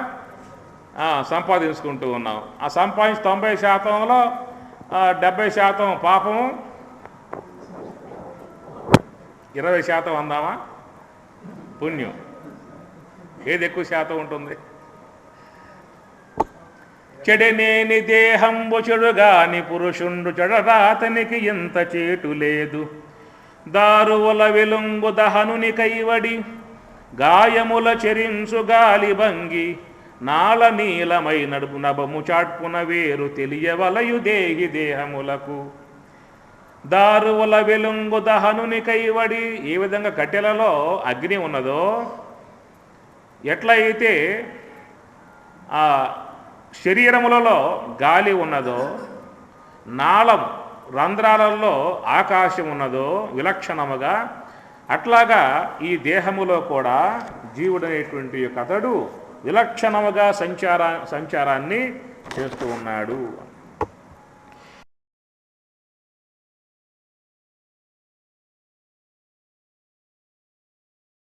సంపాదించుకుంటూ ఉన్నాం. ఆ సంపాదించి 90%లో 70% పాపము, 20% అందామా పుణ్యం. ఏది ఎక్కువ శాతం ఉంటుంది? చెడనేని దేహంబు చెడుగాని పురుషుండు చెడరా అతనికి ఎంత చేటు లేదు. దారువుల వెలుంగు దహనుని కైవడి గాయముల చెరించు గాలి భంగి నాల నీలమై నడుపు నభము చాట్పున వేరు తెలియవలయు దేహి దేహములకు. దారువుల వెలుంగు దహనుని కైవడి, ఏ విధంగా కట్టెలలో అగ్ని ఉన్నదో, ఎట్లయితే ఆ శరీరములలో గాలి ఉన్నదో, నాళం రంధ్రాలలో ఆకాశం ఉన్నదో విలక్షణముగా, అట్లాగా ఈ దేహములో కూడా జీవుడనేటువంటి అతడు విలక్షణముగా సంచారాన్ని చేస్తూ ఉన్నాడు.